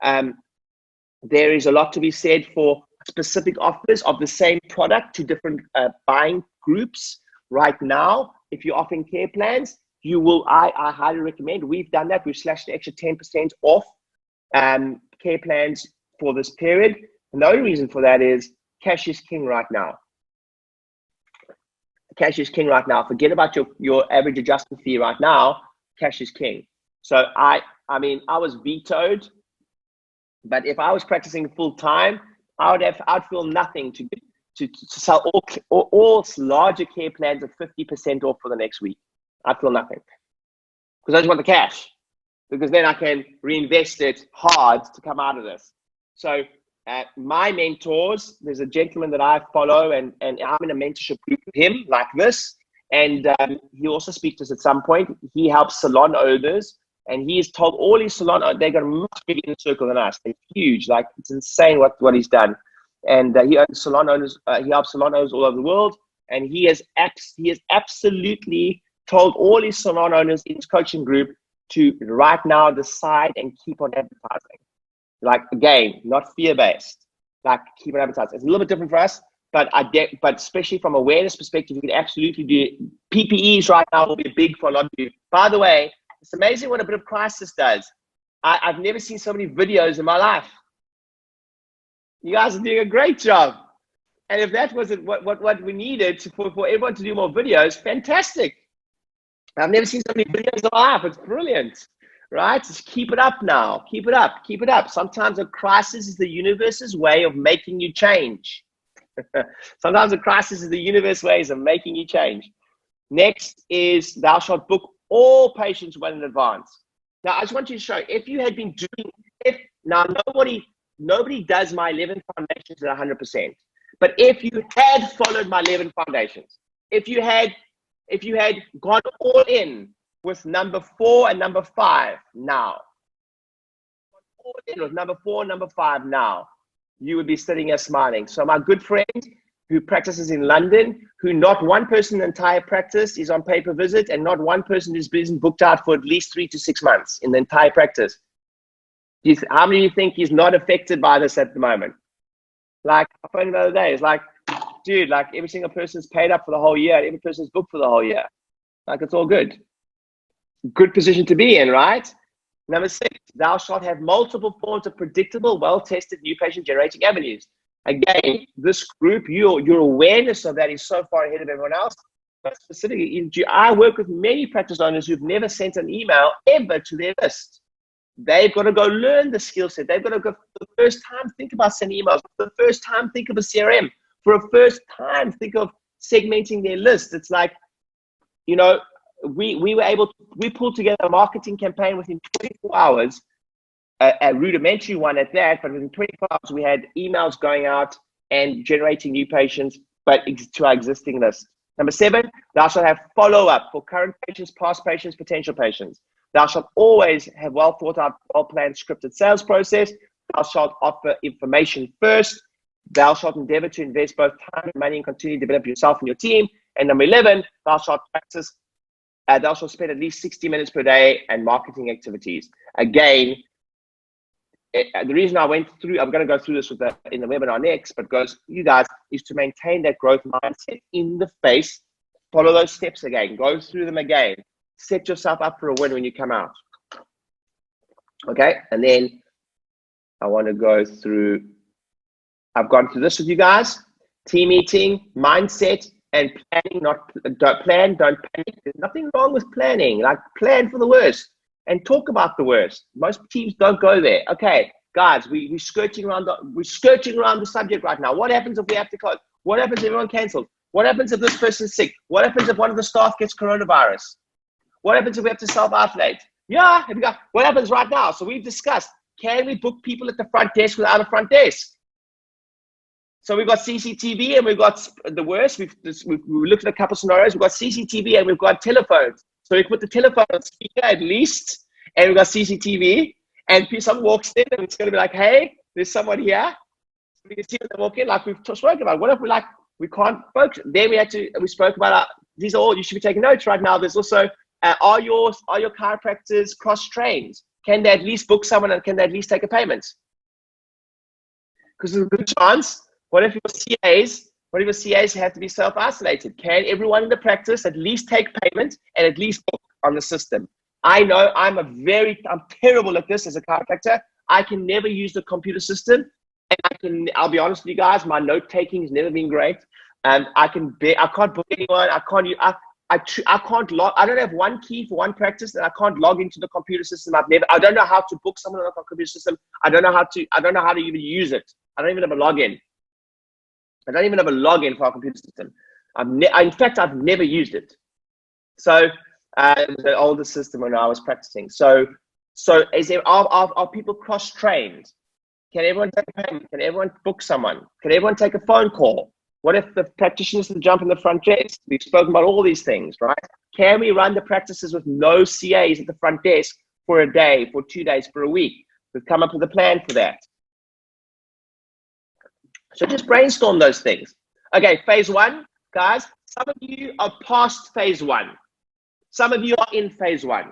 [SPEAKER 2] There is a lot to be said for specific offers of the same product to different buying groups. Right now, if you're offering care plans, I highly recommend. We've done that. We've slashed an extra 10% off care plans for this period. And the only reason for that is cash is king right now. Cash is king right now. Forget about your average adjustment fee right now. Cash is king. So I mean, I was vetoed, but if I was practicing full time, I'd feel nothing to sell all larger care plans at 50% off for the next week. I'd feel nothing, because I just want the cash, because then I can reinvest it hard to come out of this. So my mentors, there's a gentleman that I follow, and I'm in a mentorship group with him like this. And he also speaks to us at some point. He helps salon owners, and he has told all his salon owners, they got a much bigger inner circle than us. They're huge. Like, it's insane what he's done. And he owns salon owners. He helps salon owners all over the world. And he has absolutely told all his salon owners in his coaching group to right now decide and keep on advertising. Like, again, not fear-based. Like, keep on advertising. It's a little bit different for us. But especially from awareness perspective, you can absolutely do PPEs right now will be big for a lot of you. By the way, it's amazing what a bit of crisis does. I've never seen so many videos in my life. You guys are doing a great job. And if that wasn't what we needed for everyone to do more videos, fantastic. I've never seen so many videos in my life. It's brilliant, right? Just keep it up now. Keep it up. Keep it up. Sometimes a crisis is the universe's way of making you change. Sometimes a crisis is the universe ways of making you change. Next is thou shalt book all patients well in advance. Now, I just want you to show, if you had been doing, now nobody does my 11 foundations at 100%. But if you had followed my 11 foundations, if you had gone all in with number 4 and number 5 now, it was number 4, number 5 now, you would be sitting here smiling. So my good friend who practices in London, who not one person in the entire practice is on pay-per-visit, and not one person is been booked out for at least 3 to 6 months in the entire practice. How many of you think he's not affected by this at the moment? Like, I phoned him the other day. It's like, dude, like every single person's paid up for the whole year. Every person's booked for the whole year. Like, it's all good. Good position to be in, right? Number 6, thou shalt have multiple forms of predictable, well-tested new patient-generating avenues. Again, this group, your awareness of that is so far ahead of everyone else. But specifically, I work with many practice owners who've never sent an email ever to their list. They've got to go learn the skill set. They've got to go for the first time think about sending emails. For the first time think of a CRM. For the first time think of segmenting their list. It's like, you know, we pulled together a marketing campaign within 24 hours, a rudimentary one at that, but within 24 hours we had emails going out and generating new patients, but to our existing list. Number 7, thou shalt have follow-up for current patients, past patients, potential patients. Thou shalt always have well thought out, well-planned, scripted sales process. Thou shalt offer information first. Thou shalt endeavor to invest both time and money and continue to develop yourself and your team. And number 11, thou shalt practice. Thou shalt spend at least 60 minutes per day and marketing activities. Again, the reason I went through, I'm going to go through this in the webinar next, but goes, you guys, is to maintain that growth mindset in the face. Follow those steps again. Go through them again. Set yourself up for a win when you come out. Okay, and then I want to go through, I've gone through this with you guys. Team meeting, mindset, and planning. Don't panic. There's nothing wrong with planning. Like, plan for the worst and talk about the worst. Most teams don't go there. Okay, guys, we're skirting around the subject right now. What happens if we have to close? What happens if everyone cancels? What happens if this person's sick? What happens if one of the staff gets coronavirus? What happens if we have to self-isolate? Yeah, what happens right now? So we've discussed, can we book people at the front desk without a front desk? So we've got CCTV and we've got the worst. We've looked at a couple of scenarios. We've got CCTV and we've got telephones. So we put the telephone on speaker at least, and we've got CCTV, and someone walks in and it's going to be like, hey, there's someone here. We can see when they walk in, like we've spoken about. What if we can't focus? Then we spoke about, these are all, you should be taking notes right now. There's also, are your chiropractors cross-trained? Can they at least book someone, and can they at least take a payment? Because there's a good chance. What if your CAs have to be self-isolated? Can everyone in the practice at least take payment and at least book on the system? I know I'm terrible at this as a chiropractor. I can never use the computer system. And I'll be honest with you guys, my note-taking has never been great. I can't book anyone. I can't log. I don't have one key for one practice, and I can't log into the computer system. I don't know how to book someone on the computer system. I don't know how to even use it. I don't even have a login. I don't even have a login for our computer system. In fact, I've never used it. So it was an older system when I was practicing. So are people cross-trained? Can everyone take a payment? Can everyone book someone? Can everyone take a phone call? What if the practitioners jump in the front desk? We've spoken about all these things, right? Can we run the practices with no CAs at the front desk for a day, for 2 days, for a week? We've come up with a plan for that. So just brainstorm those things. Okay, phase 1, guys. Some of you are past phase 1. Some of you are in phase 1.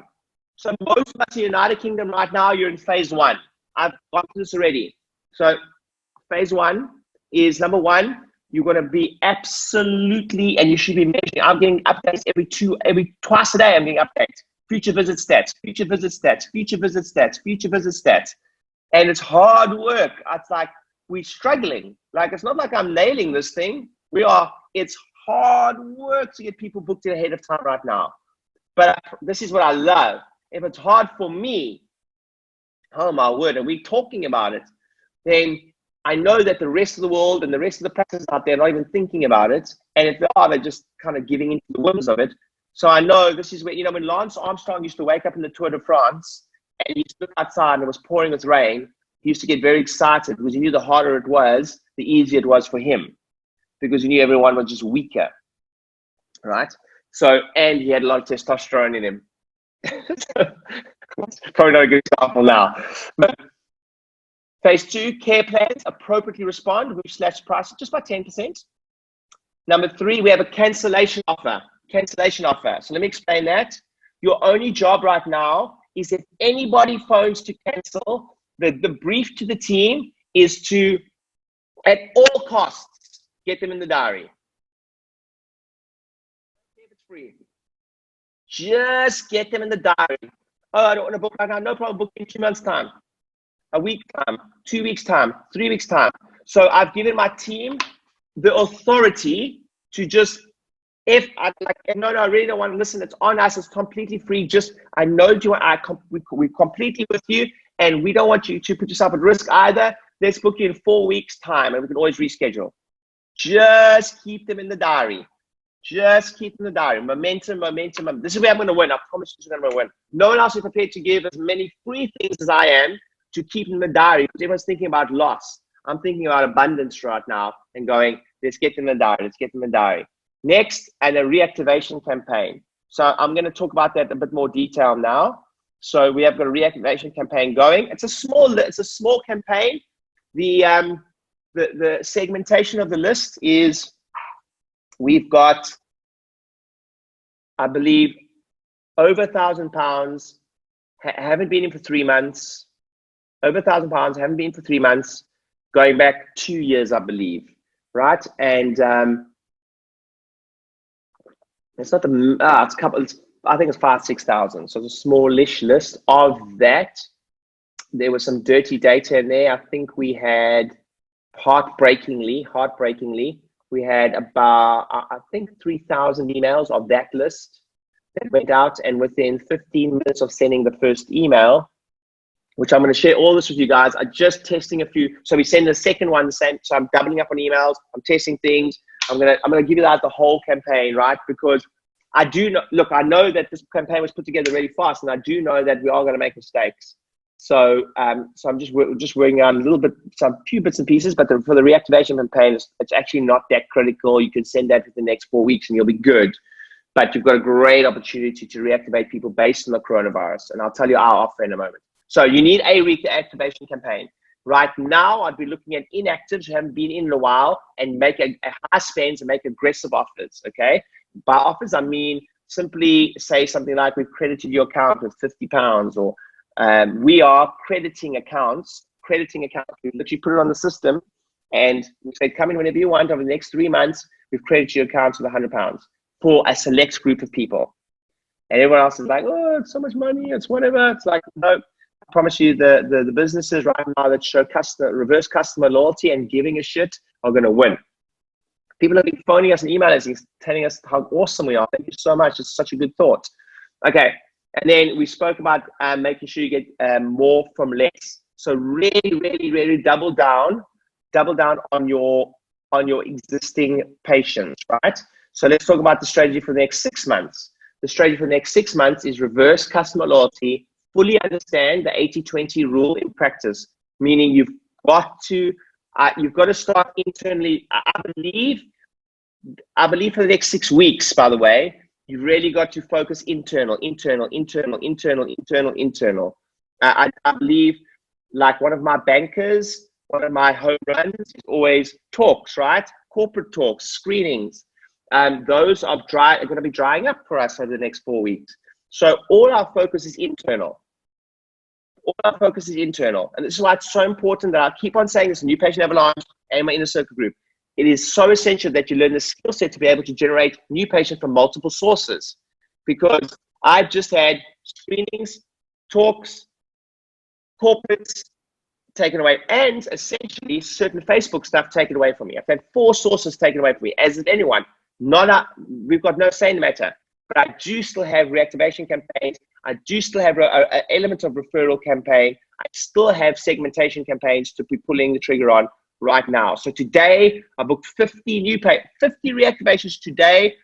[SPEAKER 2] So most of us in the United Kingdom right now, you're in phase 1. I've gone through this already. So phase 1 is, number 1, you're going to be absolutely, and you should be measuring. I'm getting updates twice a day. I'm getting updates. Future visit stats, future visit stats, future visit stats, future visit stats. And it's hard work. It's like, we're struggling. Like, it's not like I'm nailing this thing. It's hard work to get people booked in ahead of time right now. But this is what I love. If it's hard for me, oh my word, and we're talking about it, then I know that the rest of the world and the rest of the practices out there are not even thinking about it. And if they are, they're just kind of giving into the whims of it. So I know this is where, when Lance Armstrong used to wake up in the Tour de France and he stood outside and it was pouring with rain, he used to get very excited because he knew the harder it was, the easier it was for him, because he knew everyone was just weaker, right? So, and he had a lot of testosterone in him. Probably not a good example now. But Phase 2, care plans appropriately respond. We've slashed prices just by 10%. Number 3, we have a cancellation offer. Cancellation offer. So let me explain that. Your only job right now is if anybody phones to cancel, the brief to the team is to, at all costs, get them in the diary. If it's free, just get them in the diary. Oh, I don't want to book right now. No problem. Book in 2 months' time, a week's time, 2 weeks' time, 3 weeks' time. So I've given my team the authority to just, if I like, no, I really don't want to listen. It's on us. It's completely free. Just, I know you. We're completely with you, and we don't want you to put yourself at risk either. Let's book you in 4 weeks' time, and we can always reschedule. Just keep them in the diary. Just keep them in the diary. Momentum. This is where I'm going to win. I promise you, this is where I'm going to win. No one else is prepared to give as many free things as I am to keep in the diary, because everyone's thinking about loss. I'm thinking about abundance right now and going, let's get them in the diary. Let's get them in the diary. Next, and a reactivation campaign. So I'm going to talk about that in a bit more detail now. So we have got a reactivation campaign going. It's a small campaign. The segmentation of the list is, we've got, I believe, over £1,000 haven't been in for 3 months. Over £1,000 haven't been for 3 months, going back 2 years, I believe, right? And it's not the it's a couple. I think it's 5,000-6,000. So it's a smallish list. Of that, there was some dirty data in there. I think we had heartbreakingly, we had about, I think, 3,000 emails of that list that went out. And within 15 minutes of sending the first email, which I'm going to share all this with you guys, I'm just testing a few. So we send the second one the same. So I'm doubling up on emails. I'm testing things. I'm gonna give you that the whole campaign, right? Because I do know, look, I know that this campaign was put together really fast, and I do know that we are going to make mistakes. So I'm just working on a little bit, some few bits and pieces, but for the reactivation campaign, it's actually not that critical. You can send that for the next 4 weeks and you'll be good. But you've got a great opportunity to reactivate people based on the coronavirus. And I'll tell you our offer in a moment. So you need a reactivation campaign. Right now, I'd be looking at inactives who haven't been in a while and make a high spends and make aggressive offers, okay? By offers, I mean simply say something like, we've credited your account with £50, or we are crediting accounts. We literally put it on the system and we say, come in whenever you want. Over the next 3 months, we've credited your accounts with £100 for a select group of people. And everyone else is like, oh, it's so much money, it's whatever. It's like, no. I promise you, the businesses right now that show reverse customer loyalty and giving a shit are going to win. People have been phoning us and emailing us, telling us how awesome we are. Thank you so much. It's such a good thought. Okay, and then we spoke about making sure you get more from less. So really double down on your existing patients, right? So let's talk about the strategy for the next 6 months. The strategy for the next 6 months is reverse customer loyalty. Fully understand the 80-20 rule in practice, meaning you've got to start internally. I believe for the next 6 weeks, by the way, you've really got to focus internal. I believe, like one of my bankers, one of my home runs is always talks, right? Corporate talks, screenings. Those are going to be drying up for us over the next 4 weeks. So all our focus is internal. And this is why it's so important that I keep on saying this, New Patient Avalanche and my Inner Circle group. It is so essential that you learn the skill set to be able to generate new patients from multiple sources. Because I've just had screenings, talks, corporates taken away, and essentially certain Facebook stuff taken away from me. I've had 4 sources taken away from me, as did anyone. We've got no say in the matter. But I do still have reactivation campaigns. I do still have an element of referral campaign. I still have segmentation campaigns to be pulling the trigger on right now. So today, I booked 50 reactivations today,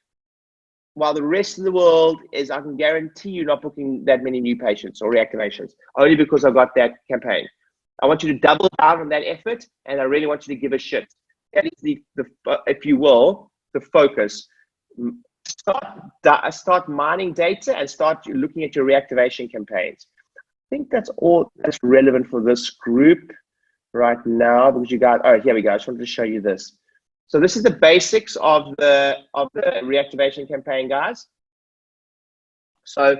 [SPEAKER 2] while the rest of the world is, I can guarantee you, not booking that many new patients or reactivations, only because I've got that campaign. I want you to double down on that effort, and I really want you to give a shit. That is the if you will, the focus. Start mining data and start looking at your reactivation campaigns. I think that's all that's relevant for this group right now because you guys, oh, here we go. I just wanted to show you this. So this is the basics of the reactivation campaign, guys. So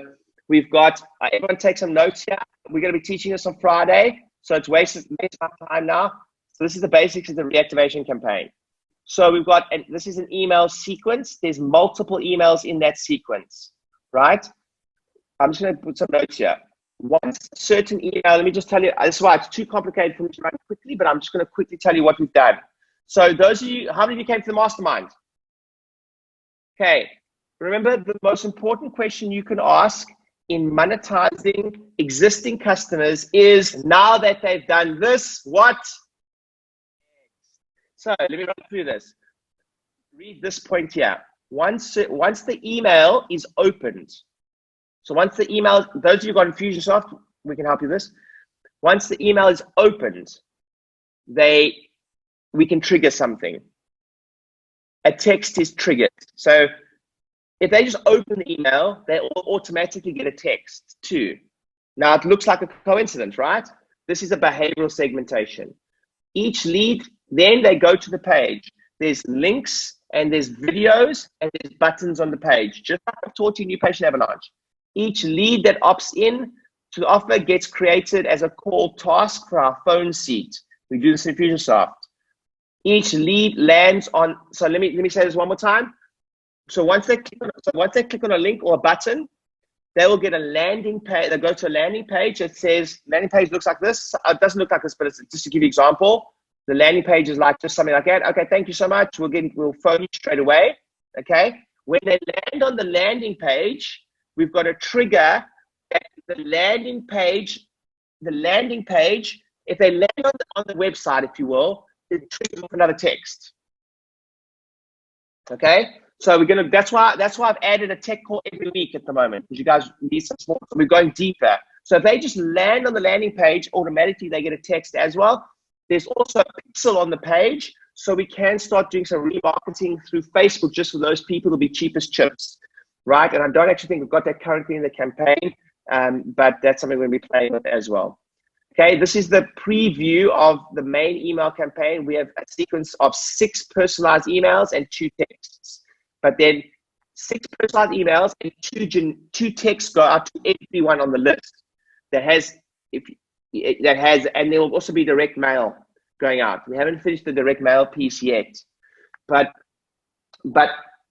[SPEAKER 2] we've got, everyone take some notes here. We're going to be teaching this on Friday. So it's wasted my time now. So this is the basics of the reactivation campaign. So we've got, and this is an email sequence. There's multiple emails in that sequence, right? I'm just going to put some notes here. Once a certain email, let me just tell you, this is why it's too complicated for me to run quickly, but I'm just going to quickly tell you what we've done. So those of you, how many of you came to the mastermind? Okay. Remember, the most important question you can ask in monetizing existing customers is, now that they've done this, what? So let me run through this. Read this point here. Once the email is opened, so once the email, those of you who got Infusionsoft, we can help you with this. Once the email is opened, we can trigger something. A text is triggered. So if they just open the email, they automatically get a text too. Now it looks like a coincidence, right? This is a behavioral segmentation. Each lead, then they go to the page. There's links and there's videos and there's buttons on the page. Just like I've taught you New Patient Avalanche. Each lead that opts in to the offer gets created as a call task for our phone seat. We do this in Infusionsoft. Each lead lands on, so let me say this one more time. So once they click on a link or a button, they will get a landing page. They go to a landing page that says, landing page looks like this. It doesn't look like this, but it's just to give you an example. The landing page is like just something like that. Okay, thank you so much. We'll phone you straight away. Okay. When they land on the landing page, we've got a trigger at the landing page, if they land on the website, if you will, it triggers off another text. Okay. So that's why I've added a tech call every week at the moment, because you guys need some support. So we're going deeper. So if they just land on the landing page, automatically they get a text as well. There's also a pixel on the page, so we can start doing some remarketing through Facebook just for those people who'll be cheapest chips, right? And I don't actually think we've got that currently in the campaign, but that's something we're going to be playing with as well. Okay, this is the preview of the main email campaign. We have a sequence of 6 personalized emails and 2 texts. But then 6 personalized emails and 2 texts go out to everyone on the list and there will also be direct mail going out. We haven't finished the direct mail piece yet, but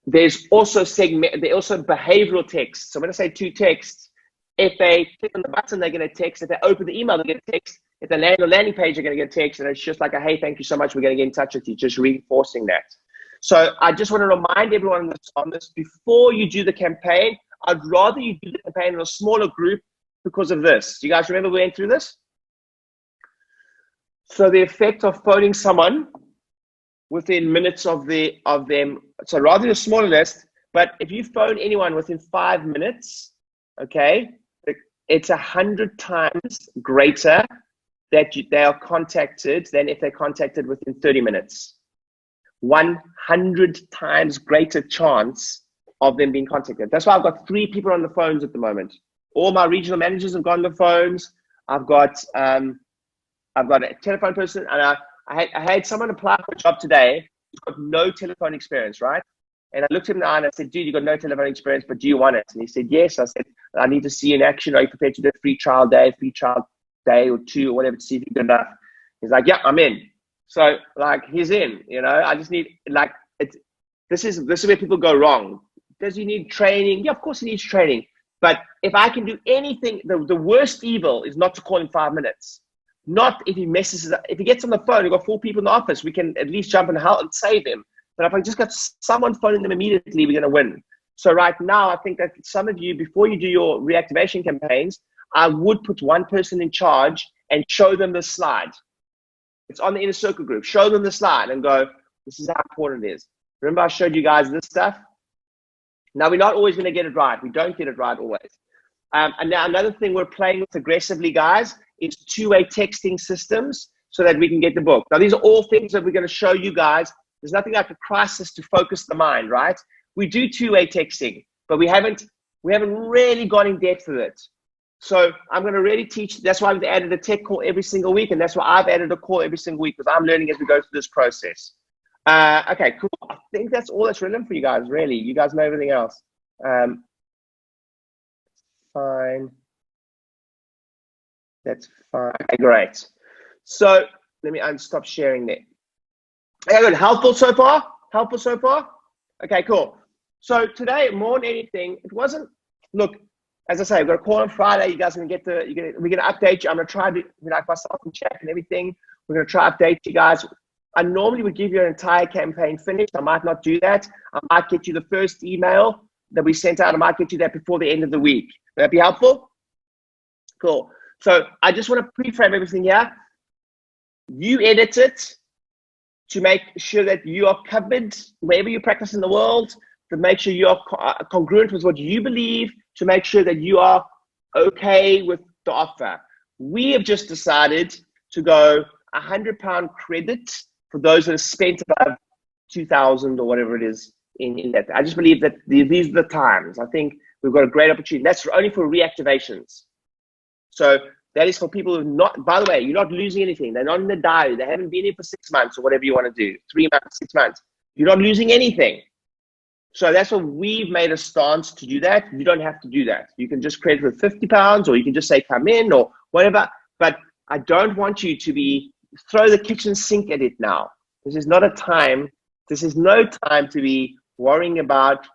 [SPEAKER 2] there's also behavioral texts. So when I say 2 texts, if they click on the button, they get a text. If they open the email, they get a text. If they land on the landing page, they're going to get a text, and it's just like hey, thank you so much. We're going to get in touch with you. Just reinforcing that. So I just want to remind everyone on this before you do the campaign. I'd rather you do the campaign in a smaller group because of this. Do you guys remember we went through this? So the effect of phoning someone within minutes of them. So rather than a smaller list, but if you phone anyone within 5 minutes, okay, it's 100 times greater that they are contacted than if they're contacted within 30 minutes. 100 times greater chance of them being contacted. That's why I've got 3 people on the phones at the moment. All my regional managers have gone on the phones. I've got a telephone person, and I had someone apply for a job today who's got no telephone experience, right? And I looked him in the eye and I said, dude, you got no telephone experience, but do you want it? And he said, yes. I said, I need to see you in action. Are you prepared to do a free trial day or 2 or whatever to see if you're good enough? He's like, yeah, I'm in. So like he's in, I just need this is where people go wrong. Does he need training? Yeah, of course he needs training. But if I can do anything, the worst evil is not to call in 5 minutes. Not if he messes up. If he gets on the phone, we've got 4 people in the office, we can at least jump and help and save him. But if I just got someone phoning them immediately, we're going to win. So right now, I think that some of you, before you do your reactivation campaigns, I would put one person in charge and show them the slide. It's on the inner circle group. Show them the slide and go, this is how important it is. Remember I showed you guys this stuff? Now, we're not always going to get it right. We don't get it right always. And now another thing we're playing with aggressively, guys, is 2-way texting systems so that we can get the book. Now, these are all things that we're going to show you guys. There's nothing like a crisis to focus the mind, right? We do 2-way texting, but we haven't really gone in depth with it. So I'm going to really teach. That's why I've added a tech call every single week. And that's why I've added a call every single week, because I'm learning as we go through this process. Okay, cool. I think that's all that's relevant for you guys, really. You guys know everything else. Fine. That's fine. Okay, great. So let me stop sharing there. Okay, good. Helpful so far? Helpful so far? Okay, cool. So today, more than anything, it wasn't, look, as I say, I've got a call on Friday. You guys are going to get we're going to update you. I'm going to try to, like myself and chat and everything. We're going to try to update you guys. I normally would give you an entire campaign finished. I might not do that. I might get you the first email that we sent out. I might get you that before the end of the week. Would that be helpful? Cool. So I just want to pre-frame everything here. You edit it to make sure that you are covered wherever you practice in the world, to make sure you are congruent with what you believe, to make sure that you are okay with the offer. We have just decided to go £100 credit for those that have spent above 2,000 or whatever it is in that. I just believe that these are the times. I think we've got a great opportunity. That's only for reactivations. So that is for people who are not, by the way, you're not losing anything. They're not in the diary. They haven't been here for 6 months or whatever you want to do, 3 months, 6 months. You're not losing anything. So that's what we've made a stance to do that. You don't have to do that. You can just credit with £50, or you can just say come in or whatever. But I don't want you to throw the kitchen sink at it now. This is not a time. This is no time to be worrying about,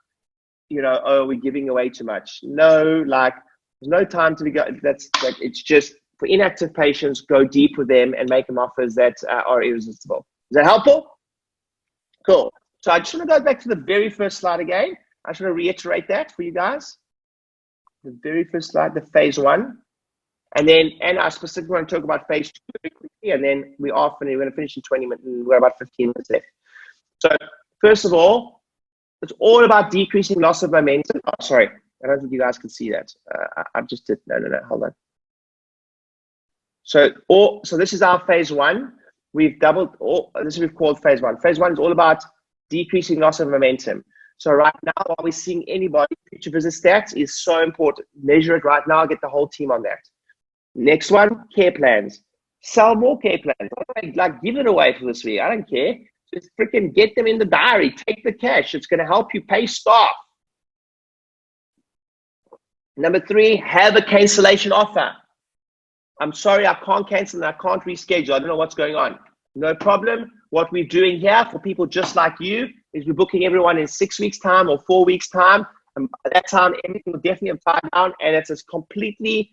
[SPEAKER 2] oh, we're giving away too much. No, like there's no time to be. It's just for inactive patients. Go deep with them and make them offers that are irresistible. Is that helpful? Cool. So I just want to go back to the very first slide again. I just want to reiterate that for you guys. The very first slide, the phase 1. And I specifically want to talk about phase 2 very quickly, and then we're going to finish in 20 minutes. We're about 15 minutes left. So first of all, it's all about decreasing loss of momentum. Oh, sorry. I don't think you guys can see that. I just did. No, hold on. So this is our phase 1. We've doubled this we've called phase 1. Phase 1 is all about decreasing loss of momentum. So right now, while we're seeing anybody, future visit stats is so important. Measure it right now, get the whole team on that. Next one, care plans. Sell more care plans. Like, give it away for this week. I don't care. Just freaking get them in the diary. Take the cash. It's going to help you pay staff. Number 3, have a cancellation offer. I'm sorry, I can't cancel and I can't reschedule. I don't know what's going on. No problem. What we're doing here for people just like you is we're booking everyone in 6 weeks' time or 4 weeks' time. And by that time, everything will definitely have tied down, and it's completely,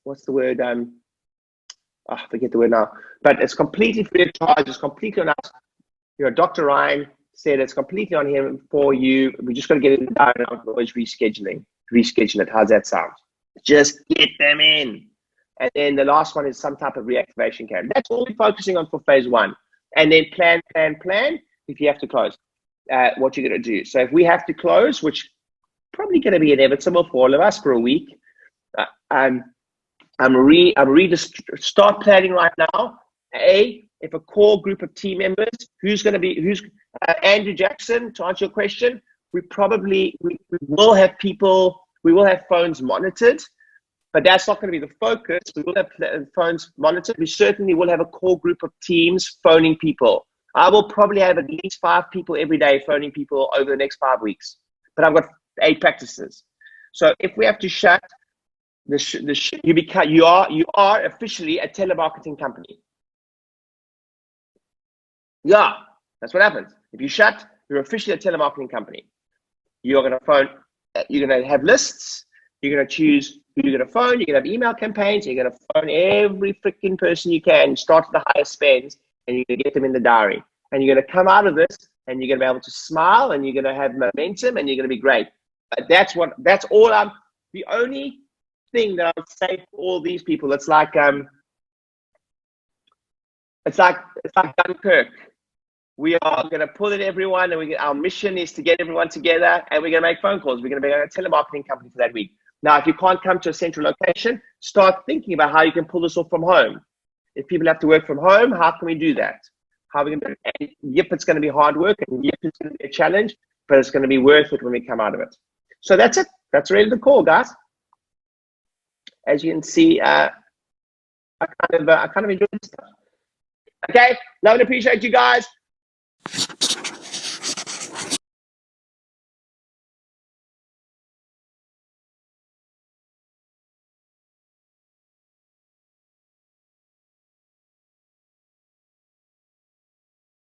[SPEAKER 2] what's the word? I forget the word now. But it's completely free of charge. It's completely on us. Dr. Ryan said it's completely on him for you. We just got to get it down and always reschedule it. How's that sound? Just get them in. And then the last one is some type of reactivation campaign. That's all we're focusing on for phase 1. And then plan if you have to close, what you're going to do. So if we have to close, which probably going to be inevitable for all of us for a week, I'm start planning right now. If a core group of team members, who's Andrew Jackson, to answer your question, we will have people, we will have phones monitored, but that's not going to be the focus. We will have phones monitored. We certainly will have a core group of teams phoning people. I will probably have at least 5 people every day phoning people over the next 5 weeks, but I've got 8 practices. So if we have to shut, you are officially a telemarketing company. Yeah, that's what happens. If you shut, you're officially a telemarketing company. You're going to phone, you're going to have lists, you're going to choose who you're going to phone, you're going to have email campaigns, you're going to phone every freaking person you can, start at the highest spends, and you're going to get them in the diary. And you're going to come out of this, and you're going to be able to smile, and you're going to have momentum, and you're going to be great. The only thing that I would say for all these people, it's like Dunkirk. We are going to pull in everyone, and our mission is to get everyone together, and we're going to make phone calls. We're going to be a telemarketing company for that week. Now, if you can't come to a central location, start thinking about how you can pull this off from home. If people have to work from home, how can we do that? How are we going to do it? And yep, it's going to be hard work, and yep, it's going to be a challenge, but it's going to be worth it when we come out of it. So that's it. That's really the call, guys. as you can see, I kind of enjoy this stuff. Okay, love and appreciate you guys.